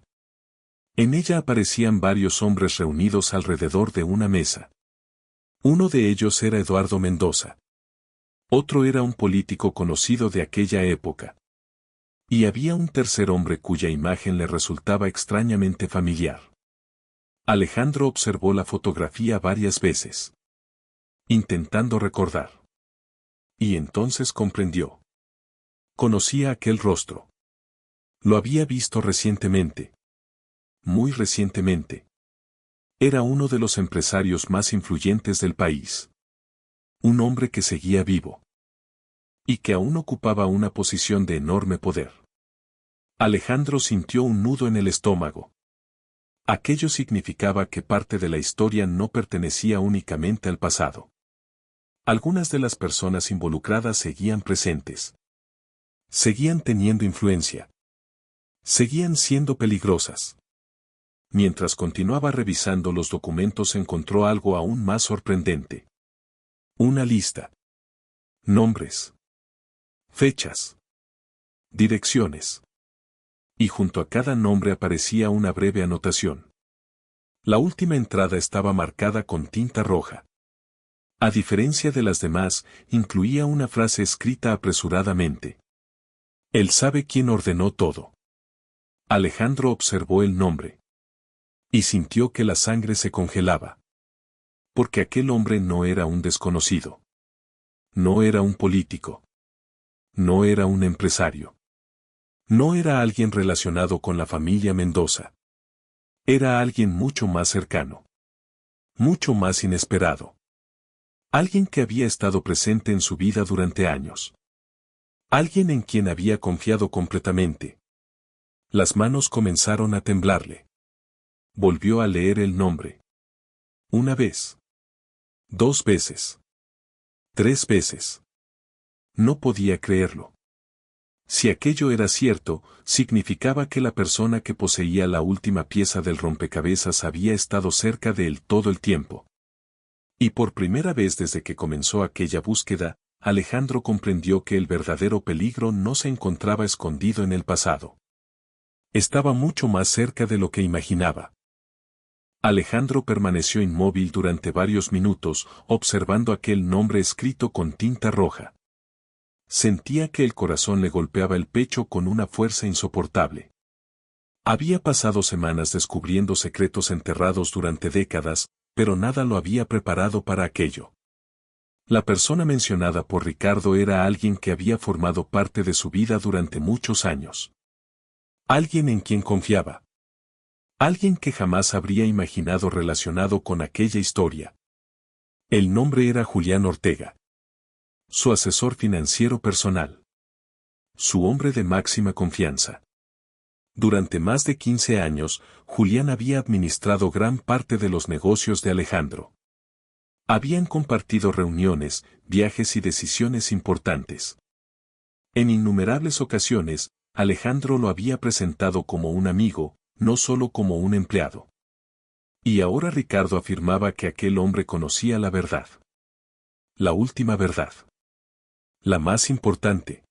S1: En ella aparecían varios hombres reunidos alrededor de una mesa. Uno de ellos era Eduardo Mendoza. Otro era un político conocido de aquella época. Y había un tercer hombre cuya imagen le resultaba extrañamente familiar. Alejandro observó la fotografía varias veces, intentando recordar. Y entonces comprendió. Conocía aquel rostro. Lo había visto recientemente. Muy recientemente. Era uno de los empresarios más influyentes del país. Un hombre que seguía vivo. Y que aún ocupaba una posición de enorme poder. Alejandro sintió un nudo en el estómago. Aquello significaba que parte de la historia no pertenecía únicamente al pasado. Algunas de las personas involucradas seguían presentes. Seguían teniendo influencia. Seguían siendo peligrosas. Mientras continuaba revisando los documentos encontró algo aún más sorprendente. Una lista. Nombres. Fechas. Direcciones. Y junto a cada nombre aparecía una breve anotación. La última entrada estaba marcada con tinta roja. A diferencia de las demás, incluía una frase escrita apresuradamente. Él sabe quién ordenó todo. Alejandro observó el nombre. Y sintió que la sangre se congelaba. Porque aquel hombre no era un desconocido. No era un político. No era un empresario. No era alguien relacionado con la familia Mendoza. Era alguien mucho más cercano. Mucho más inesperado. Alguien que había estado presente en su vida durante años. Alguien en quien había confiado completamente. Las manos comenzaron a temblarle. Volvió a leer el nombre. Una vez. 2 veces. 3 veces. No podía creerlo. Si aquello era cierto, significaba que la persona que poseía la última pieza del rompecabezas había estado cerca de él todo el tiempo. Y por primera vez desde que comenzó aquella búsqueda, Alejandro comprendió que el verdadero peligro no se encontraba escondido en el pasado. Estaba mucho más cerca de lo que imaginaba. Alejandro permaneció inmóvil durante varios minutos, observando aquel nombre escrito con tinta roja. Sentía que el corazón le golpeaba el pecho con una fuerza insoportable. Había pasado semanas descubriendo secretos enterrados durante décadas, pero nada lo había preparado para aquello. La persona mencionada por Ricardo era alguien que había formado parte de su vida durante muchos años. Alguien en quien confiaba. Alguien que jamás habría imaginado relacionado con aquella historia. El nombre era Julián Ortega. Su asesor financiero personal. Su hombre de máxima confianza. Durante más de 15 años, Julián había administrado gran parte de los negocios de Alejandro. Habían compartido reuniones, viajes y decisiones importantes. En innumerables ocasiones, Alejandro lo había presentado como un amigo, no solo como un empleado. Y ahora Ricardo afirmaba que aquel hombre conocía la verdad. La última verdad. La más importante.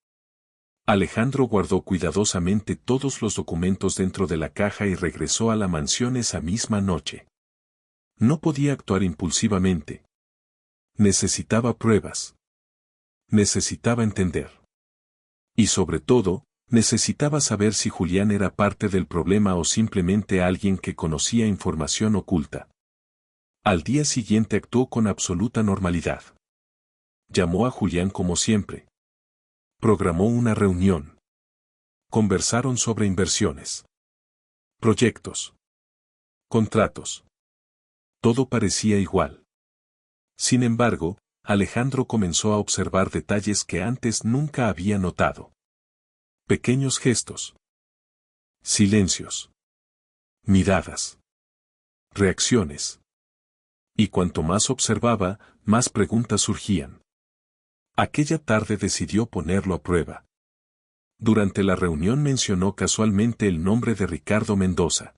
S1: Alejandro guardó cuidadosamente todos los documentos dentro de la caja y regresó a la mansión esa misma noche. No podía actuar impulsivamente. Necesitaba pruebas. Necesitaba entender. Y sobre todo, necesitaba saber si Julián era parte del problema o simplemente alguien que conocía información oculta. Al día siguiente actuó con absoluta normalidad. Llamó a Julián como siempre. Programó una reunión. Conversaron sobre inversiones. Proyectos. Contratos. Todo parecía igual. Sin embargo, Alejandro comenzó a observar detalles que antes nunca había notado. Pequeños gestos. Silencios. Miradas. Reacciones. Y cuanto más observaba, más preguntas surgían. Aquella tarde decidió ponerlo a prueba. Durante la reunión mencionó casualmente el nombre de Ricardo Mendoza.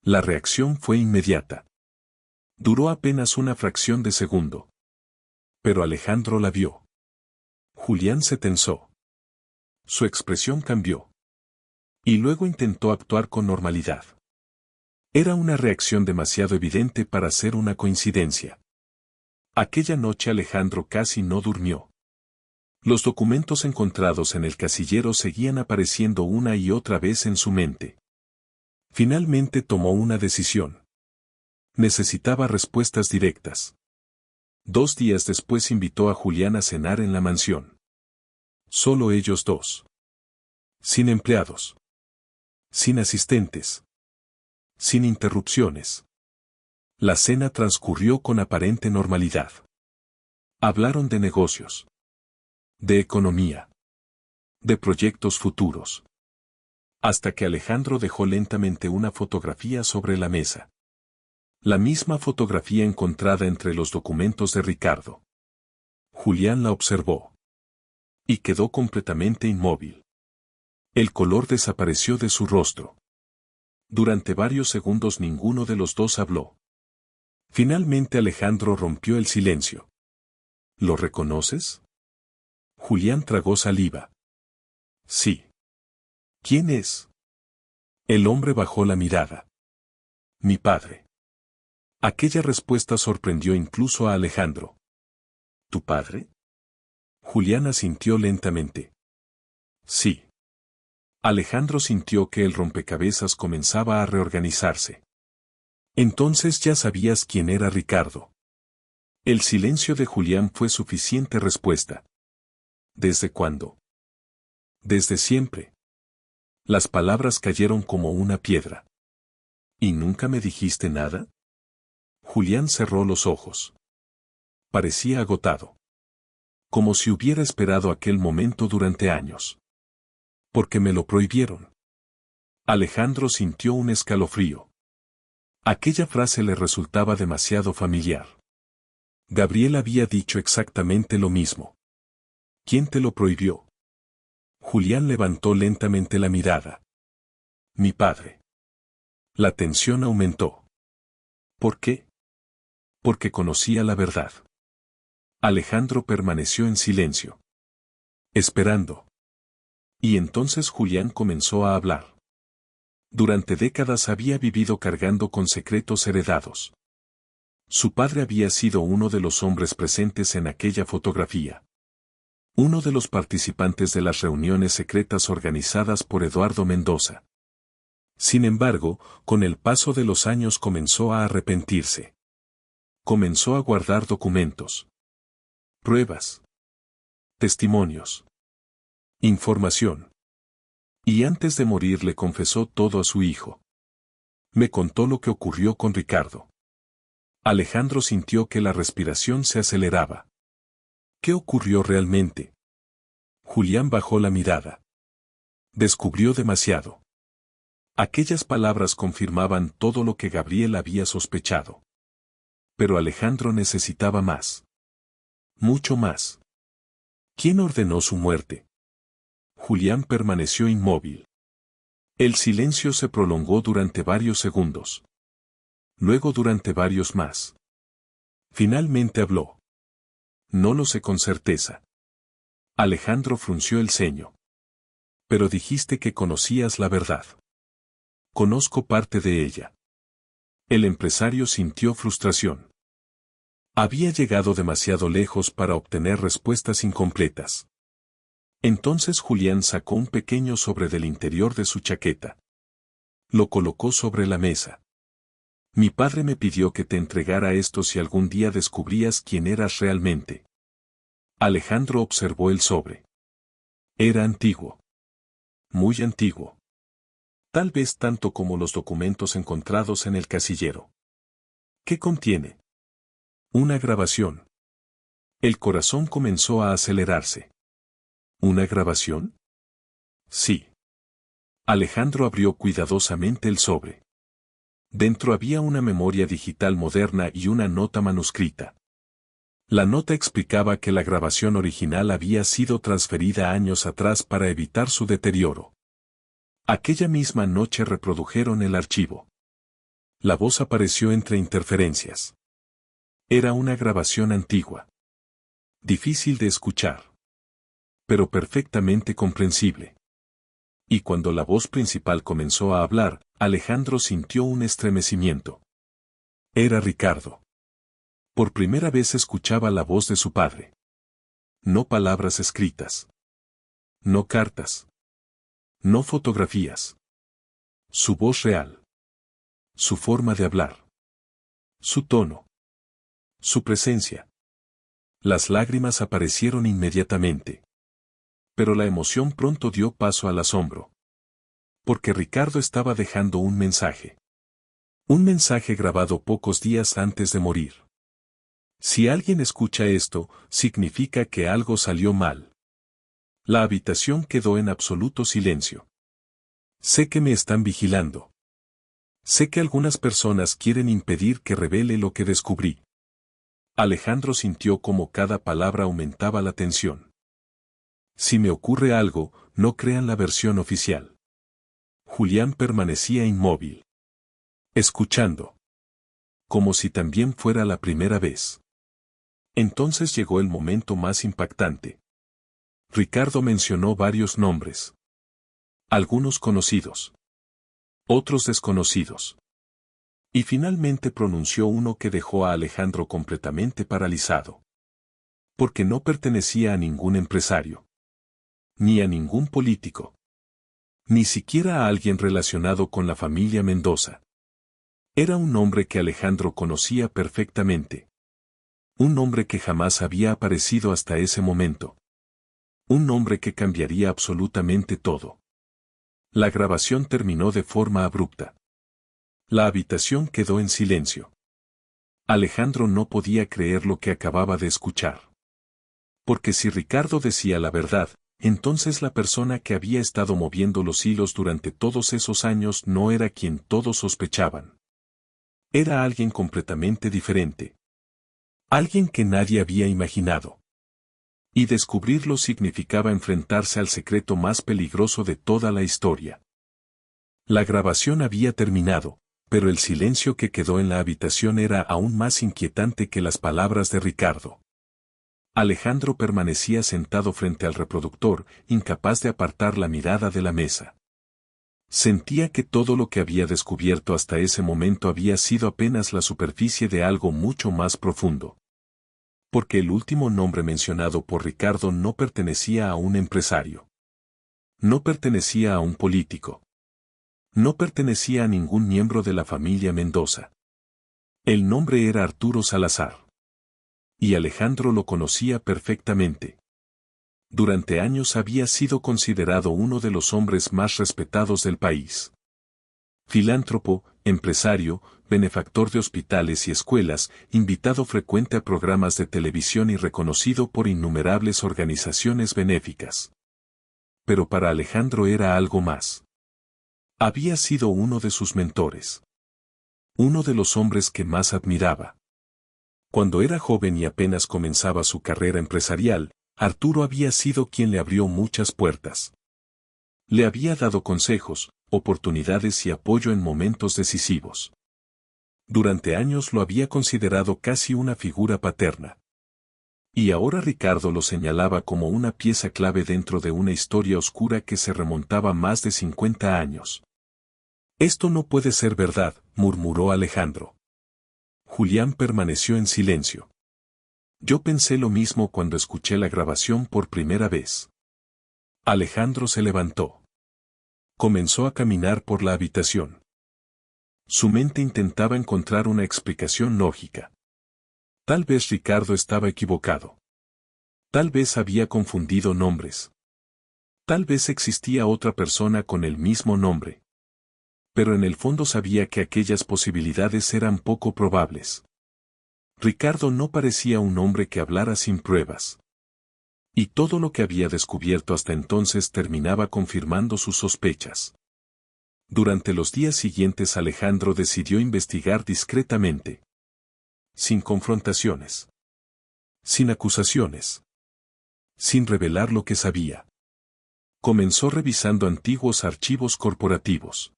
S1: La reacción fue inmediata. Duró apenas una fracción de segundo. Pero Alejandro la vio. Julián se tensó. Su expresión cambió. Y luego intentó actuar con normalidad. Era una reacción demasiado evidente para ser una coincidencia. Aquella noche Alejandro casi no durmió. Los documentos encontrados en el casillero seguían apareciendo una y otra vez en su mente. Finalmente tomó una decisión. Necesitaba respuestas directas. 2 días después invitó a Julián a cenar en la mansión. Solo ellos dos. Sin empleados. Sin asistentes. Sin interrupciones. La cena transcurrió con aparente normalidad. Hablaron de negocios. De economía. De proyectos futuros. Hasta que Alejandro dejó lentamente una fotografía sobre la mesa. La misma fotografía encontrada entre los documentos de Ricardo. Julián la observó. Y quedó completamente inmóvil. El color desapareció de su rostro. Durante varios segundos ninguno de los dos habló. Finalmente Alejandro rompió el silencio. ¿Lo reconoces? Julián tragó saliva. Sí. ¿Quién es? El hombre bajó la mirada. Mi padre. Aquella respuesta sorprendió incluso a Alejandro. ¿Tu padre? Julián asintió lentamente. Sí. Alejandro sintió que el rompecabezas comenzaba a reorganizarse. Entonces ya sabías quién era Ricardo. El silencio de Julián fue suficiente respuesta. ¿Desde cuándo? Desde siempre. Las palabras cayeron como una piedra. ¿Y nunca me dijiste nada? Julián cerró los ojos. Parecía agotado. Como si hubiera esperado aquel momento durante años. Porque me lo prohibieron. Alejandro sintió un escalofrío. Aquella frase le resultaba demasiado familiar. Gabriel había dicho exactamente lo mismo. ¿Quién te lo prohibió? Julián levantó lentamente la mirada. Mi padre. La tensión aumentó. ¿Por qué? Porque conocía la verdad. Alejandro permaneció en silencio. Esperando. Y entonces Julián comenzó a hablar. Durante décadas había vivido cargando con secretos heredados. Su padre había sido uno de los hombres presentes en aquella fotografía. Uno de los participantes de las reuniones secretas organizadas por Eduardo Mendoza. Sin embargo, con el paso de los años comenzó a arrepentirse. Comenzó a guardar documentos. Pruebas. Testimonios. Información. Y antes de morir le confesó todo a su hijo. Me contó lo que ocurrió con Ricardo. Alejandro sintió que la respiración se aceleraba. ¿Qué ocurrió realmente? Julián bajó la mirada. Descubrió demasiado. Aquellas palabras confirmaban todo lo que Gabriel había sospechado. Pero Alejandro necesitaba más. Mucho más. ¿Quién ordenó su muerte? Julián permaneció inmóvil. El silencio se prolongó durante varios segundos. Luego durante varios más. Finalmente habló. No lo sé con certeza. Alejandro frunció el ceño. Pero dijiste que conocías la verdad. Conozco parte de ella. El empresario sintió frustración. Había llegado demasiado lejos para obtener respuestas incompletas. Entonces Julián sacó un pequeño sobre del interior de su chaqueta. Lo colocó sobre la mesa. Mi padre me pidió que te entregara esto si algún día descubrías quién eras realmente. Alejandro observó el sobre. Era antiguo. Muy antiguo. Tal vez tanto como los documentos encontrados en el casillero. ¿Qué contiene? Una grabación. El corazón comenzó a acelerarse. ¿Una grabación? Sí. Alejandro abrió cuidadosamente el sobre. Dentro había una memoria digital moderna y una nota manuscrita. La nota explicaba que la grabación original había sido transferida años atrás para evitar su deterioro. Aquella misma noche reprodujeron el archivo. La voz apareció entre interferencias. Era una grabación antigua. Difícil de escuchar. Pero perfectamente comprensible. Y cuando la voz principal comenzó a hablar, Alejandro sintió un estremecimiento. Era Ricardo. Por primera vez escuchaba la voz de su padre. No palabras escritas. No cartas. No fotografías. Su voz real. Su forma de hablar. Su tono. Su presencia. Las lágrimas aparecieron inmediatamente. Pero la emoción pronto dio paso al asombro. Porque Ricardo estaba dejando un mensaje. Un mensaje grabado pocos días antes de morir. Si alguien escucha esto, significa que algo salió mal. La habitación quedó en absoluto silencio. Sé que me están vigilando. Sé que algunas personas quieren impedir que revele lo que descubrí. Alejandro sintió como cada palabra aumentaba la tensión. Si me ocurre algo, no crean la versión oficial. Julián permanecía inmóvil. Escuchando. Como si también fuera la primera vez. Entonces llegó el momento más impactante. Ricardo mencionó varios nombres. Algunos conocidos. Otros desconocidos. Y finalmente pronunció uno que dejó a Alejandro completamente paralizado. Porque no pertenecía a ningún empresario. Ni a ningún político. Ni siquiera a alguien relacionado con la familia Mendoza. Era un nombre que Alejandro conocía perfectamente. Un nombre que jamás había aparecido hasta ese momento. Un nombre que cambiaría absolutamente todo. La grabación terminó de forma abrupta. La habitación quedó en silencio. Alejandro no podía creer lo que acababa de escuchar. Porque si Ricardo decía la verdad, entonces la persona que había estado moviendo los hilos durante todos esos años no era quien todos sospechaban. Era alguien completamente diferente. Alguien que nadie había imaginado. Y descubrirlo significaba enfrentarse al secreto más peligroso de toda la historia. La grabación había terminado, pero el silencio que quedó en la habitación era aún más inquietante que las palabras de Ricardo. Alejandro permanecía sentado frente al reproductor, incapaz de apartar la mirada de la mesa. Sentía que todo lo que había descubierto hasta ese momento había sido apenas la superficie de algo mucho más profundo. Porque el último nombre mencionado por Ricardo no pertenecía a un empresario. No pertenecía a un político. No pertenecía a ningún miembro de la familia Mendoza. El nombre era Arturo Salazar. Y Alejandro lo conocía perfectamente. Durante años había sido considerado uno de los hombres más respetados del país. Filántropo, empresario, benefactor de hospitales y escuelas, invitado frecuente a programas de televisión y reconocido por innumerables organizaciones benéficas. Pero para Alejandro era algo más. Había sido uno de sus mentores. Uno de los hombres que más admiraba. Cuando era joven y apenas comenzaba su carrera empresarial, Arturo había sido quien le abrió muchas puertas. Le había dado consejos, oportunidades y apoyo en momentos decisivos. Durante años lo había considerado casi una figura paterna. Y ahora Ricardo lo señalaba como una pieza clave dentro de una historia oscura que se remontaba más de 50 años. Esto no puede ser verdad, murmuró Alejandro. Julián permaneció en silencio. Yo pensé lo mismo cuando escuché la grabación por primera vez. Alejandro se levantó. Comenzó a caminar por la habitación. Su mente intentaba encontrar una explicación lógica. Tal vez Ricardo estaba equivocado. Tal vez había confundido nombres. Tal vez existía otra persona con el mismo nombre. Pero en el fondo sabía que aquellas posibilidades eran poco probables. Ricardo no parecía un hombre que hablara sin pruebas. Y todo lo que había descubierto hasta entonces terminaba confirmando sus sospechas. Durante los días siguientes Alejandro decidió investigar discretamente. Sin confrontaciones. Sin acusaciones. Sin revelar lo que sabía. Comenzó revisando antiguos archivos corporativos.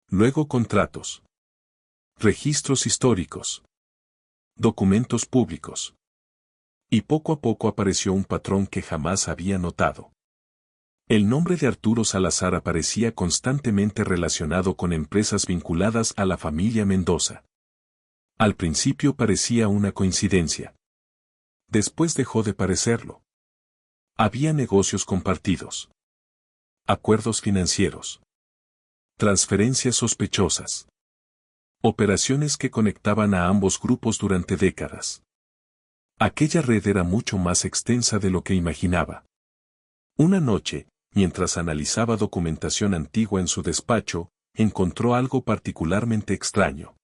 S1: Luego contratos. Registros históricos. Documentos públicos. Y poco a poco apareció un patrón que jamás había notado. El nombre de Arturo Salazar aparecía constantemente relacionado con empresas vinculadas a la familia Mendoza. Al principio parecía una coincidencia. Después dejó de parecerlo. Había negocios compartidos. Acuerdos financieros. Transferencias sospechosas. Operaciones que conectaban a ambos grupos durante décadas. Aquella red era mucho más extensa de lo que imaginaba. Una noche, mientras analizaba documentación antigua en su despacho, encontró algo particularmente extraño.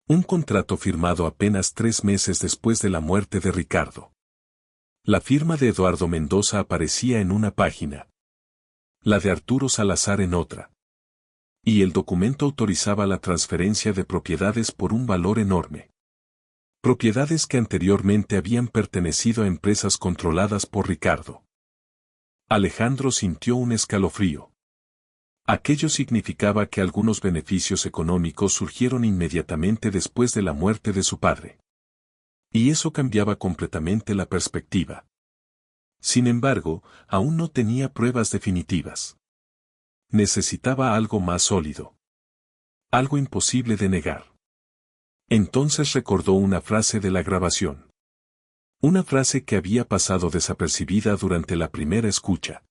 S1: Un contrato firmado apenas 3 meses después de la muerte de Ricardo. La firma de Eduardo Mendoza aparecía en una página. La de Arturo Salazar en otra. Y el documento autorizaba la transferencia de propiedades por un valor enorme. Propiedades que anteriormente habían pertenecido a empresas controladas por Ricardo. Alejandro sintió un escalofrío. Aquello significaba que algunos beneficios económicos surgieron inmediatamente después de la muerte de su padre. Y eso cambiaba completamente la perspectiva. Sin embargo, aún no tenía pruebas definitivas. Necesitaba algo más sólido. Algo imposible de negar. Entonces recordó una frase de la grabación. Una frase que había pasado desapercibida durante la primera escucha.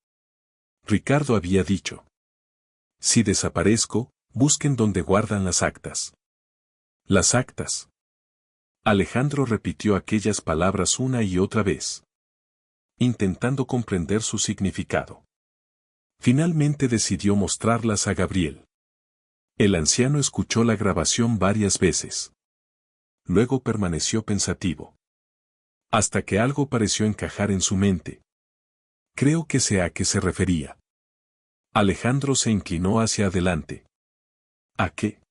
S1: Ricardo había dicho: si desaparezco, busquen donde guardan las actas. Las actas. Alejandro repitió aquellas palabras una y otra vez, intentando comprender su significado. Finalmente decidió mostrarlas a Gabriel. El anciano escuchó la grabación varias veces. Luego permaneció pensativo. Hasta que algo pareció encajar en su mente. Creo que sé a qué se refería. Alejandro se inclinó hacia adelante. ¿A qué?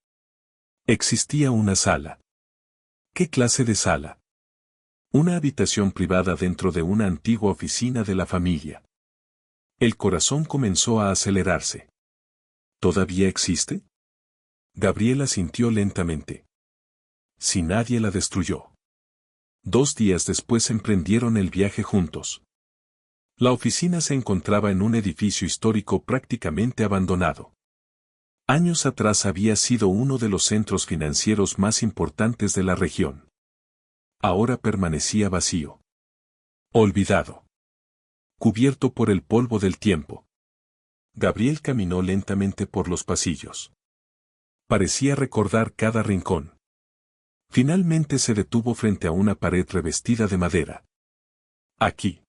S1: Existía una sala. ¿Qué clase de sala? Una habitación privada dentro de una antigua oficina de la familia. El corazón comenzó a acelerarse. ¿Todavía existe? Gabriela asintió lentamente. Si nadie la destruyó. 2 días después emprendieron el viaje juntos. La oficina se encontraba en un edificio histórico prácticamente abandonado. Años atrás había sido uno de los centros financieros más importantes de la región. Ahora permanecía vacío. Olvidado. Cubierto por el polvo del tiempo. Gabriel caminó lentamente por los pasillos. Parecía recordar cada rincón. Finalmente se detuvo frente a una pared revestida de madera. Aquí.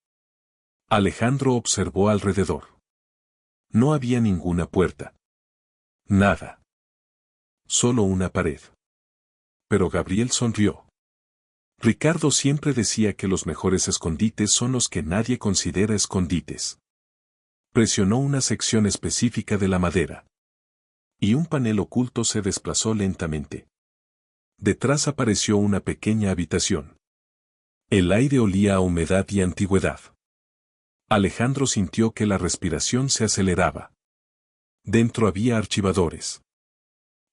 S1: Alejandro observó alrededor. No había ninguna puerta. Nada. Solo una pared. Pero Gabriel sonrió. Ricardo siempre decía que los mejores escondites son los que nadie considera escondites. Presionó una sección específica de la madera. Y un panel oculto se desplazó lentamente. Detrás apareció una pequeña habitación. El aire olía a humedad y antigüedad. Alejandro sintió que la respiración se aceleraba. Dentro había archivadores.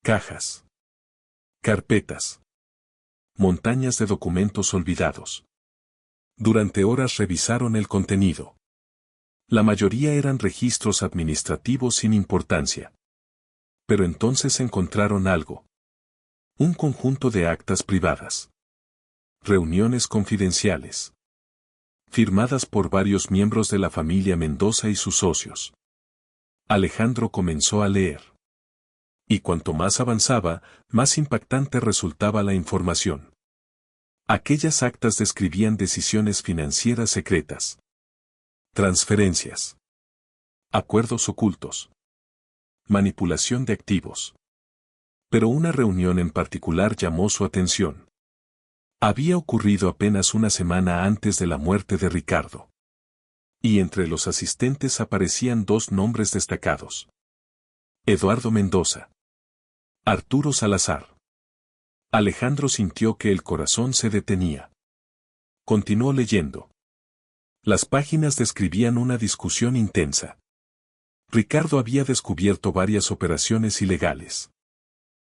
S1: Cajas. Carpetas. Montañas de documentos olvidados. Durante horas revisaron el contenido. La mayoría eran registros administrativos sin importancia. Pero entonces encontraron algo. Un conjunto de actas privadas. Reuniones confidenciales. Firmadas por varios miembros de la familia Mendoza y sus socios. Alejandro comenzó a leer. Y cuanto más avanzaba, más impactante resultaba la información. Aquellas actas describían decisiones financieras secretas. Transferencias. Acuerdos ocultos. Manipulación de activos. Pero una reunión en particular llamó su atención. Había ocurrido apenas una semana antes de la muerte de Ricardo. Y entre los asistentes aparecían 2 nombres destacados. Eduardo Mendoza. Arturo Salazar. Alejandro sintió que el corazón se detenía. Continuó leyendo. Las páginas describían una discusión intensa. Ricardo había descubierto varias operaciones ilegales.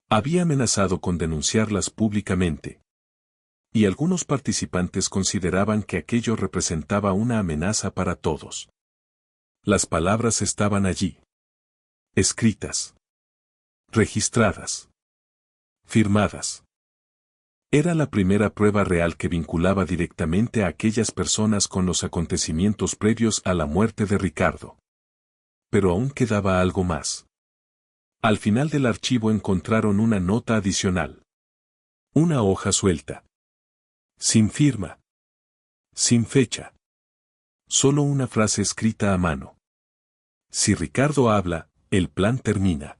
S1: Había amenazado con denunciarlas públicamente. Y algunos participantes consideraban que aquello representaba una amenaza para todos. Las palabras estaban allí. Escritas. Registradas. Firmadas. Era la primera prueba real que vinculaba directamente a aquellas personas con los acontecimientos previos a la muerte de Ricardo. Pero aún quedaba algo más. Al final del archivo encontraron una nota adicional. Una hoja suelta. Sin firma. Sin fecha. Solo una frase escrita a mano. Si Ricardo habla, el plan termina.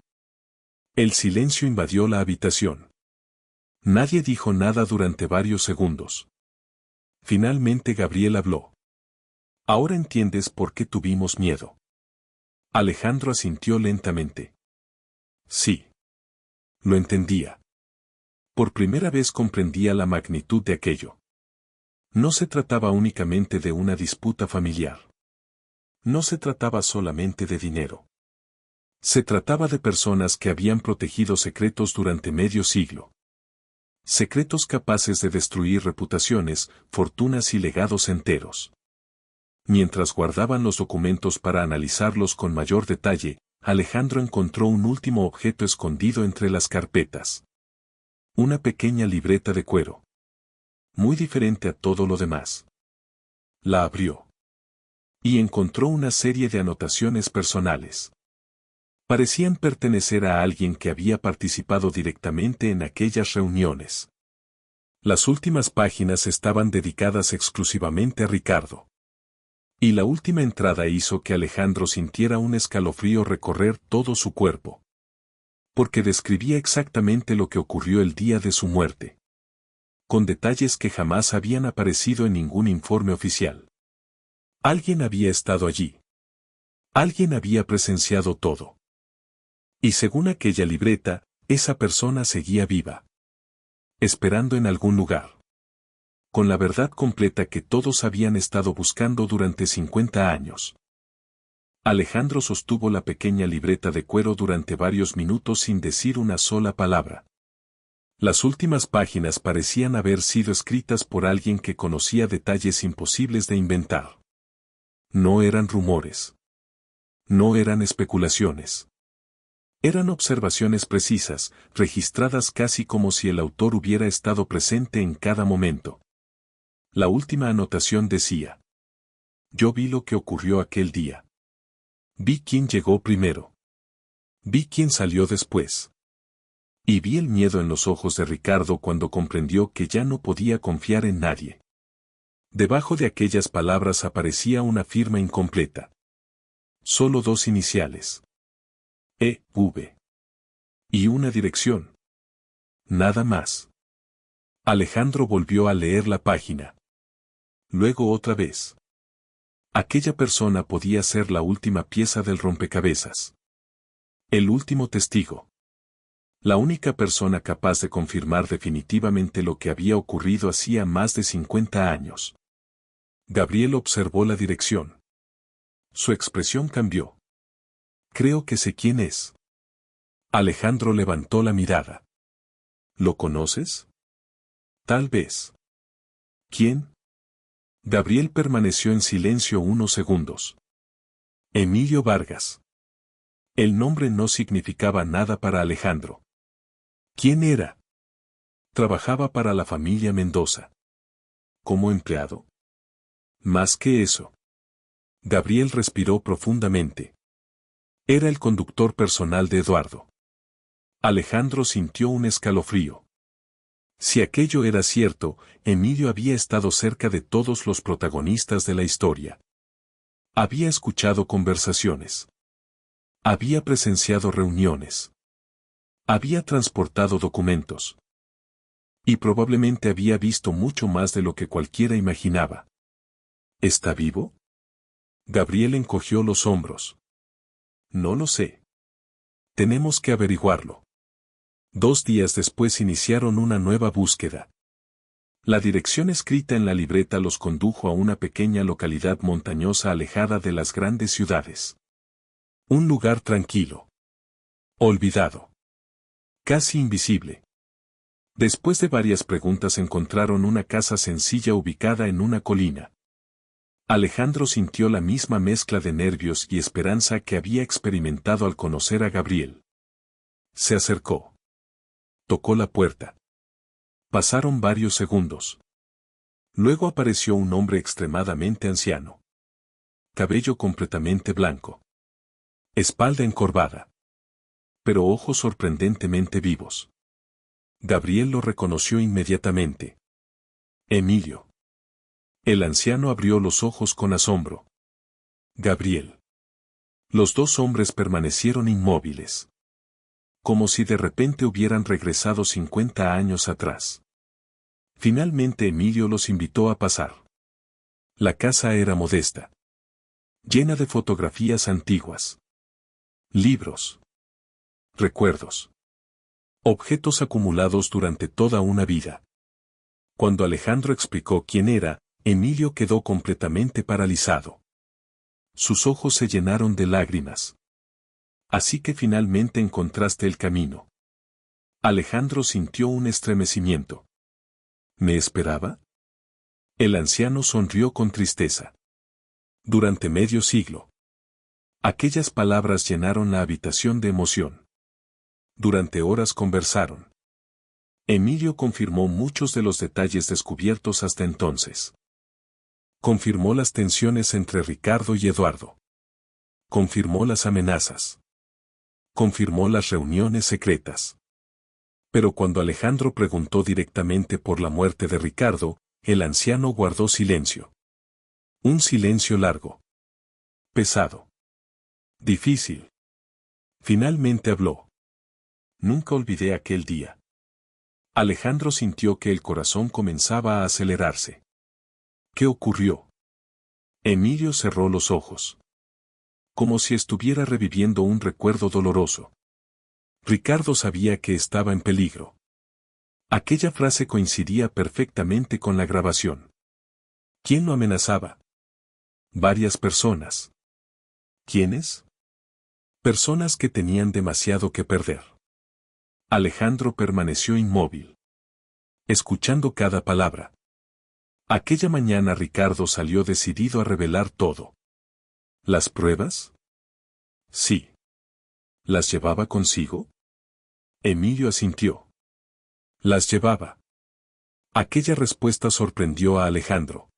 S1: El silencio invadió la habitación. Nadie dijo nada durante varios segundos. Finalmente Gabriel habló. Ahora entiendes por qué tuvimos miedo. Alejandro asintió lentamente. Sí. Lo entendía. Por primera vez comprendía la magnitud de aquello. No se trataba únicamente de una disputa familiar. No se trataba solamente de dinero. Se trataba de personas que habían protegido secretos durante medio siglo. Secretos capaces de destruir reputaciones, fortunas y legados enteros. Mientras guardaban los documentos para analizarlos con mayor detalle, Alejandro encontró un último objeto escondido entre las carpetas. Una pequeña libreta de cuero. Muy diferente a todo lo demás. La abrió. Y encontró una serie de anotaciones personales. Parecían pertenecer a alguien que había participado directamente en aquellas reuniones. Las últimas páginas estaban dedicadas exclusivamente a Ricardo. Y la última entrada hizo que Alejandro sintiera un escalofrío recorrer todo su cuerpo. Porque describía exactamente lo que ocurrió el día de su muerte. Con detalles que jamás habían aparecido en ningún informe oficial. Alguien había estado allí. Alguien había presenciado todo. Y según aquella libreta, esa persona seguía viva. Esperando en algún lugar. Con la verdad completa que todos habían estado buscando durante 50 años. Alejandro sostuvo la pequeña libreta de cuero durante varios minutos sin decir una sola palabra. Las últimas páginas parecían haber sido escritas por alguien que conocía detalles imposibles de inventar. No eran rumores. No eran especulaciones. Eran observaciones precisas, registradas casi como si el autor hubiera estado presente en cada momento. La última anotación decía: yo vi lo que ocurrió aquel día. Vi quién llegó primero. Vi quién salió después. Y vi el miedo en los ojos de Ricardo cuando comprendió que ya no podía confiar en nadie. Debajo de aquellas palabras aparecía una firma incompleta. Solo dos iniciales. E.V. Y una dirección. Nada más. Alejandro volvió a leer la página. Luego otra vez. Aquella persona podía ser la última pieza del rompecabezas. El último testigo. La única persona capaz de confirmar definitivamente lo que había ocurrido hacía más de 50 años. Gabriel observó la dirección. Su expresión cambió. Creo que sé quién es. Alejandro levantó la mirada. ¿Lo conoces? Tal vez. ¿Quién? Gabriel permaneció en silencio unos segundos. Emilio Vargas. El nombre no significaba nada para Alejandro. ¿Quién era? Trabajaba para la familia Mendoza. ¿Como empleado? Más que eso. Gabriel respiró profundamente. Era el conductor personal de Eduardo. Alejandro sintió un escalofrío. Si aquello era cierto, Emilio había estado cerca de todos los protagonistas de la historia. Había escuchado conversaciones. Había presenciado reuniones. Había transportado documentos. Y probablemente había visto mucho más de lo que cualquiera imaginaba. ¿Está vivo? Gabriel encogió los hombros. No lo sé. Tenemos que averiguarlo. 2 días después iniciaron una nueva búsqueda. La dirección escrita en la libreta los condujo a una pequeña localidad montañosa alejada de las grandes ciudades. Un lugar tranquilo. Olvidado. Casi invisible. Después de varias preguntas encontraron una casa sencilla ubicada en una colina. Alejandro sintió la misma mezcla de nervios y esperanza que había experimentado al conocer a Gabriel. Se acercó. Tocó la puerta. Pasaron varios segundos. Luego apareció un hombre extremadamente anciano. Cabello completamente blanco. Espalda encorvada. pero ojos sorprendentemente vivos. Gabriel lo reconoció inmediatamente. Emilio. El anciano abrió los ojos con asombro. Gabriel. Los dos hombres permanecieron inmóviles. Como si de repente hubieran regresado 50 años atrás. Finalmente Emilio los invitó a pasar. La casa era modesta. Llena de fotografías antiguas. Libros. Recuerdos. Objetos acumulados durante toda una vida. Cuando Alejandro explicó quién era, Emilio quedó completamente paralizado. Sus ojos se llenaron de lágrimas. Así que finalmente encontraste el camino. Alejandro sintió un estremecimiento. ¿Me esperaba? El anciano sonrió con tristeza. Durante medio siglo. Aquellas palabras llenaron la habitación de emoción. Durante horas conversaron. Emilio confirmó muchos de los detalles descubiertos hasta entonces. Confirmó las tensiones entre Ricardo y Eduardo. Confirmó las amenazas. Confirmó las reuniones secretas. Pero cuando Alejandro preguntó directamente por la muerte de Ricardo, el anciano guardó silencio. Un silencio largo. Pesado. Difícil. Finalmente habló. Nunca olvidé aquel día. Alejandro sintió que el corazón comenzaba a acelerarse. ¿Qué ocurrió? Emilio cerró los ojos. Como si estuviera reviviendo un recuerdo doloroso. Ricardo sabía que estaba en peligro. Aquella frase coincidía perfectamente con la grabación. ¿Quién lo amenazaba? Varias personas. ¿Quiénes? Personas que tenían demasiado que perder. Alejandro permaneció inmóvil. Escuchando cada palabra. Aquella mañana Ricardo salió decidido a revelar todo. ¿Las pruebas? Sí. ¿Las llevaba consigo? Emilio asintió. Las llevaba. Aquella respuesta sorprendió a Alejandro.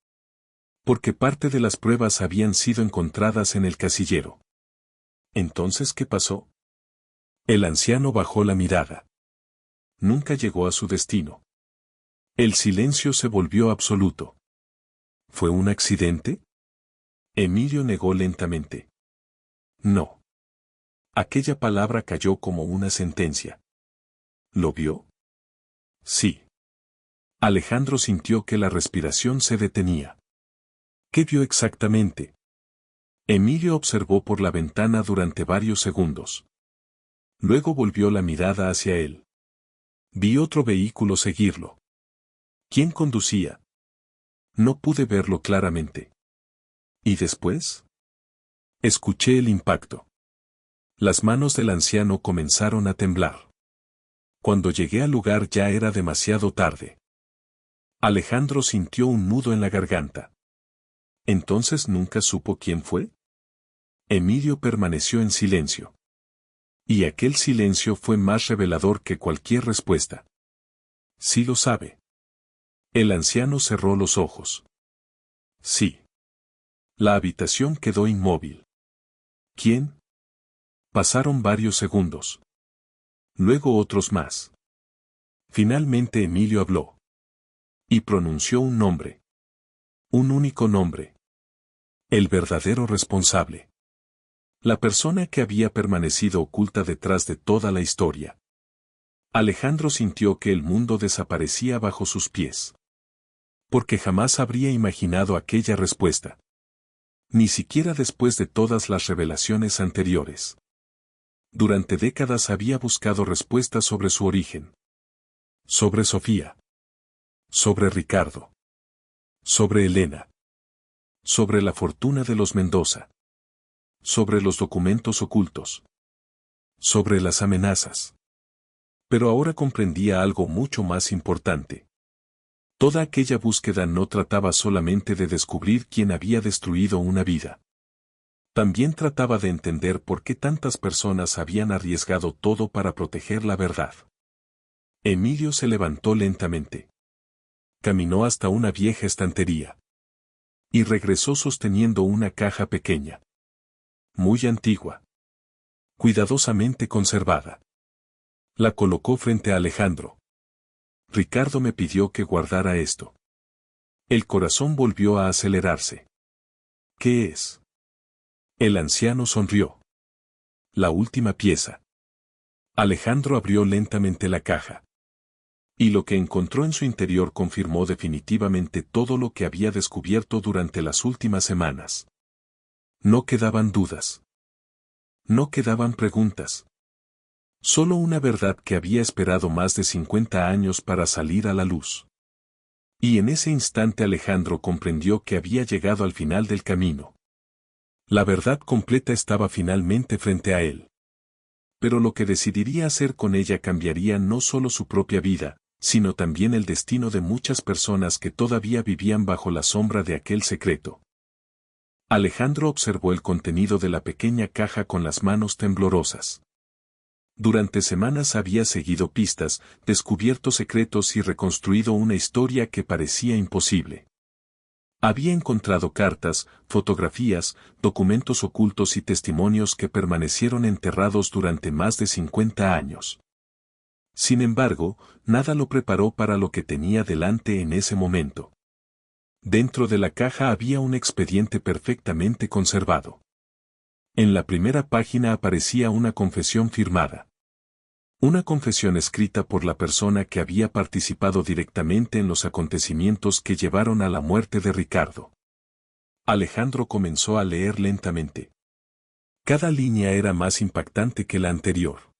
S1: Porque parte de las pruebas habían sido encontradas en el casillero. ¿Entonces qué pasó? El anciano bajó la mirada. Nunca llegó a su destino. El silencio se volvió absoluto. ¿Fue un accidente? Emilio negó lentamente. No. Aquella palabra cayó como una sentencia. ¿Lo vio? Sí. Alejandro sintió que la respiración se detenía. ¿Qué vio exactamente? Emilio observó por la ventana durante varios segundos. Luego volvió la mirada hacia él. Vi otro vehículo seguirlo. ¿Quién conducía? No pude verlo claramente. ¿Y después? Escuché el impacto. Las manos del anciano comenzaron a temblar. Cuando llegué al lugar ya era demasiado tarde. Alejandro sintió un nudo en la garganta. ¿Entonces nunca supo quién fue? Emilio permaneció en silencio. Y aquel silencio fue más revelador que cualquier respuesta. Sí lo sabe. El anciano cerró los ojos. Sí. La habitación quedó inmóvil. ¿Quién? Pasaron varios segundos. Luego otros más. Finalmente Emilio habló. Y pronunció un nombre. Un único nombre. El verdadero responsable. La persona que había permanecido oculta detrás de toda la historia. Alejandro sintió que el mundo desaparecía bajo sus pies. Porque jamás habría imaginado aquella respuesta. Ni siquiera después de todas las revelaciones anteriores. Durante décadas había buscado respuestas sobre su origen. Sobre Sofía. Sobre Ricardo. Sobre Elena. Sobre la fortuna de los Mendoza. Sobre los documentos ocultos. Sobre las amenazas. Pero ahora comprendía algo mucho más importante. Toda aquella búsqueda no trataba solamente de descubrir quién había destruido una vida. También trataba de entender por qué tantas personas habían arriesgado todo para proteger la verdad. Emilio se levantó lentamente. Caminó hasta una vieja estantería. Y regresó sosteniendo una caja pequeña. Muy antigua. cuidadosamente conservada. La colocó frente a Alejandro. Ricardo me pidió que guardara esto. El corazón volvió a acelerarse. ¿Qué es? El anciano sonrió. La última pieza. Alejandro abrió lentamente la caja. Y lo que encontró en su interior confirmó definitivamente todo lo que había descubierto durante las últimas semanas. No quedaban dudas. No quedaban preguntas. Solo una verdad que había esperado más de 50 años para salir a la luz. Y en ese instante Alejandro comprendió que había llegado al final del camino. La verdad completa estaba finalmente frente a él. Pero lo que decidiría hacer con ella cambiaría no solo su propia vida, sino también el destino de muchas personas que todavía vivían bajo la sombra de aquel secreto. Alejandro observó el contenido de la pequeña caja con las manos temblorosas. Durante semanas había seguido pistas, descubierto secretos y reconstruido una historia que parecía imposible. Había encontrado cartas, fotografías, documentos ocultos y testimonios que permanecieron enterrados durante más de 50 años. Sin embargo, nada lo preparó para lo que tenía delante en ese momento. Dentro de la caja había un expediente perfectamente conservado. En la primera página aparecía una confesión firmada. Una confesión escrita por la persona que había participado directamente en los acontecimientos que llevaron a la muerte de Ricardo. Alejandro comenzó a leer lentamente. Cada línea era más impactante que la anterior.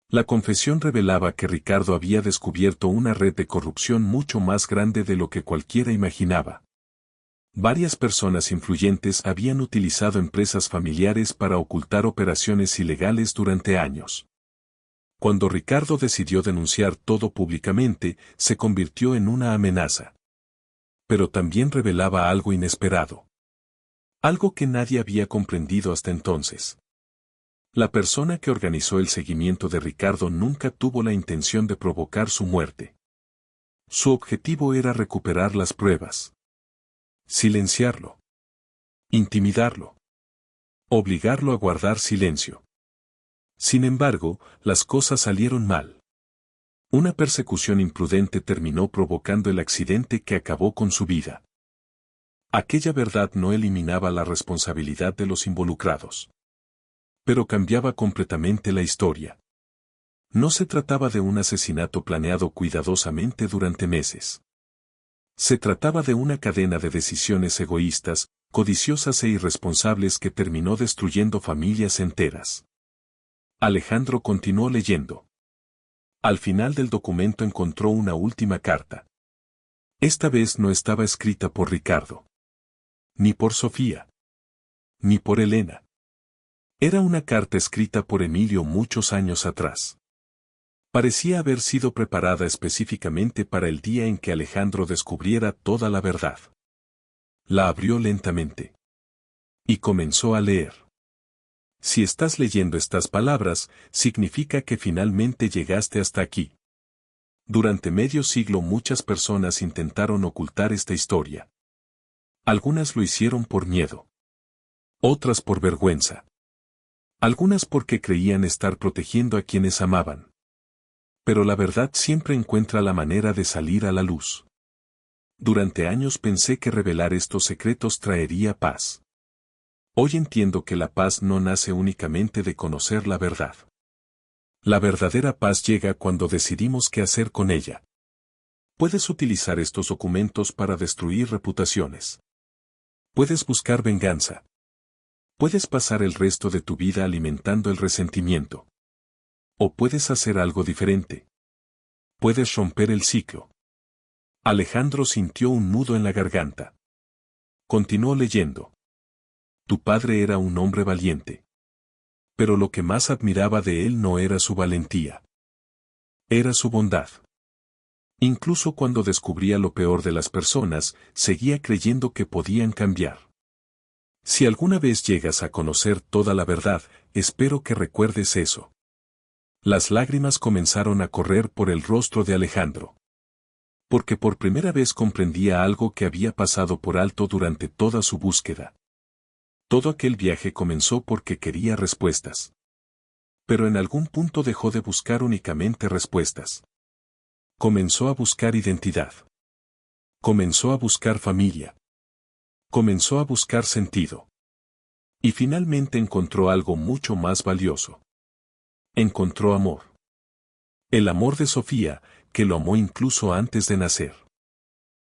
S1: La confesión revelaba que Ricardo había descubierto una red de corrupción mucho más grande de lo que cualquiera imaginaba. Varias personas influyentes habían utilizado empresas familiares para ocultar operaciones ilegales durante años. Cuando Ricardo decidió denunciar todo públicamente, se convirtió en una amenaza. Pero también revelaba algo inesperado. Algo que nadie había comprendido hasta entonces. La persona que organizó el seguimiento de Ricardo nunca tuvo la intención de provocar su muerte. Su objetivo era recuperar las pruebas. Silenciarlo. Intimidarlo. Obligarlo a guardar silencio. Sin embargo, las cosas salieron mal. Una persecución imprudente terminó provocando el accidente que acabó con su vida. Aquella verdad no eliminaba la responsabilidad de los involucrados. Pero cambiaba completamente la historia. No se trataba de un asesinato planeado cuidadosamente durante meses. Se trataba de una cadena de decisiones egoístas, codiciosas e irresponsables que terminó destruyendo familias enteras. Alejandro continuó leyendo. Al final del documento encontró una última carta. Esta vez no estaba escrita por Ricardo. Ni por Sofía. Ni por Elena. Era una carta escrita por Emilio muchos años atrás. Parecía haber sido preparada específicamente para el día en que Alejandro descubriera toda la verdad. La abrió lentamente. Y comenzó a leer. Si estás leyendo estas palabras, significa que finalmente llegaste hasta aquí. Durante medio siglo muchas personas intentaron ocultar esta historia. Algunas lo hicieron por miedo. Otras por vergüenza. Algunas porque creían estar protegiendo a quienes amaban. Pero la verdad siempre encuentra la manera de salir a la luz. Durante años pensé que revelar estos secretos traería paz. Hoy entiendo que la paz no nace únicamente de conocer la verdad. La verdadera paz llega cuando decidimos qué hacer con ella. Puedes utilizar estos documentos para destruir reputaciones. Puedes buscar venganza. Puedes pasar el resto de tu vida alimentando el resentimiento. O puedes hacer algo diferente. Puedes romper el ciclo. Alejandro sintió un nudo en la garganta. Continuó leyendo. Tu padre era un hombre valiente. Pero lo que más admiraba de él no era su valentía. Era su bondad. Incluso cuando descubría lo peor de las personas, seguía creyendo que podían cambiar. Si alguna vez llegas a conocer toda la verdad, espero que recuerdes eso. Las lágrimas comenzaron a correr por el rostro de Alejandro. Porque por primera vez comprendía algo que había pasado por alto durante toda su búsqueda. Todo aquel viaje comenzó porque quería respuestas. Pero en algún punto dejó de buscar únicamente respuestas. Comenzó a buscar identidad. Comenzó a buscar familia. Comenzó a buscar sentido. Y finalmente encontró algo mucho más valioso. Encontró amor. El amor de Sofía, que lo amó incluso antes de nacer.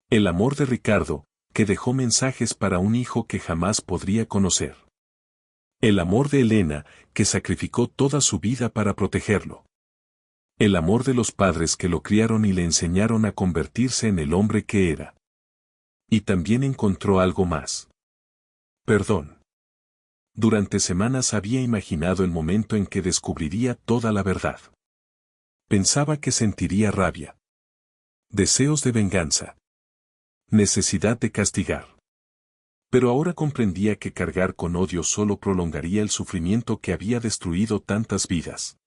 S1: El amor de Ricardo, que dejó mensajes para un hijo que jamás podría conocer. El amor de Elena, que sacrificó toda su vida para protegerlo. El amor de los padres que lo criaron y le enseñaron a convertirse en el hombre que era. Y también encontró algo más. Perdón. Durante semanas había imaginado el momento en que descubriría toda la verdad. Pensaba que sentiría rabia. Deseos de venganza. Necesidad de castigar. Pero ahora comprendía que cargar con odio solo prolongaría el sufrimiento que había destruido tantas vidas.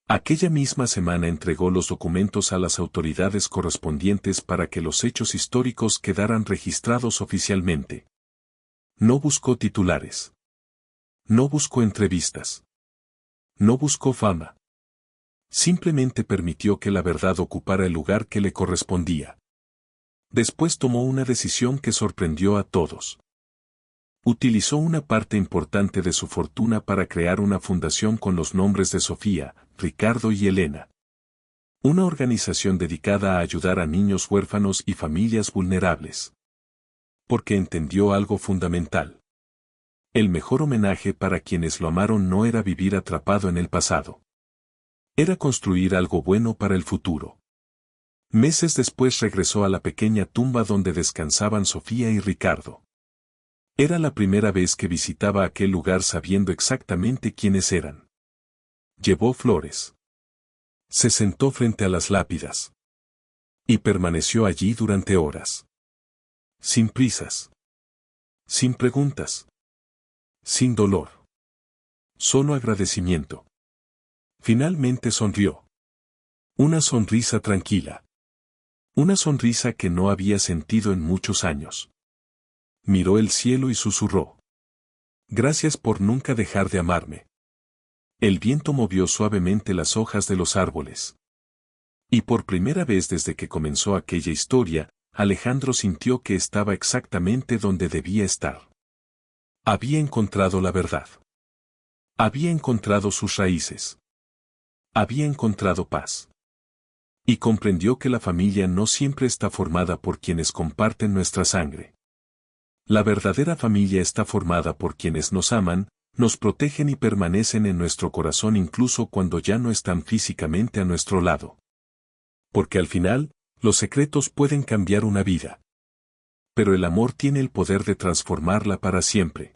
S1: Aquella misma semana entregó los documentos a las autoridades correspondientes para que los hechos históricos quedaran registrados oficialmente. No buscó titulares. No buscó entrevistas. No buscó fama. Simplemente permitió que la verdad ocupara el lugar que le correspondía. Después tomó una decisión que sorprendió a todos. Utilizó una parte importante de su fortuna para crear una fundación con los nombres de Sofía, Ricardo y Elena. Una organización dedicada a ayudar a niños huérfanos y familias vulnerables. Porque entendió algo fundamental. El mejor homenaje para quienes lo amaron no era vivir atrapado en el pasado. Era construir algo bueno para el futuro. Meses después regresó a la pequeña tumba donde descansaban Sofía y Ricardo. Era la primera vez que visitaba aquel lugar sabiendo exactamente quiénes eran. Llevó flores. Se sentó frente a las lápidas. Y permaneció allí durante horas. Sin prisas. Sin preguntas. Sin dolor. Solo agradecimiento. Finalmente sonrió. Una sonrisa tranquila. Una sonrisa que no había sentido en muchos años. Miró el cielo y susurró. Gracias por nunca dejar de amarme. El viento movió suavemente las hojas de los árboles. Y por primera vez desde que comenzó aquella historia, Alejandro sintió que estaba exactamente donde debía estar. Había encontrado la verdad. Había encontrado sus raíces. Había encontrado paz. Y comprendió que la familia no siempre está formada por quienes comparten nuestra sangre. La verdadera familia está formada por quienes nos aman, nos protegen y permanecen en nuestro corazón incluso cuando ya no están físicamente a nuestro lado. Porque al final, los secretos pueden cambiar una vida. Pero el amor tiene el poder de transformarla para siempre.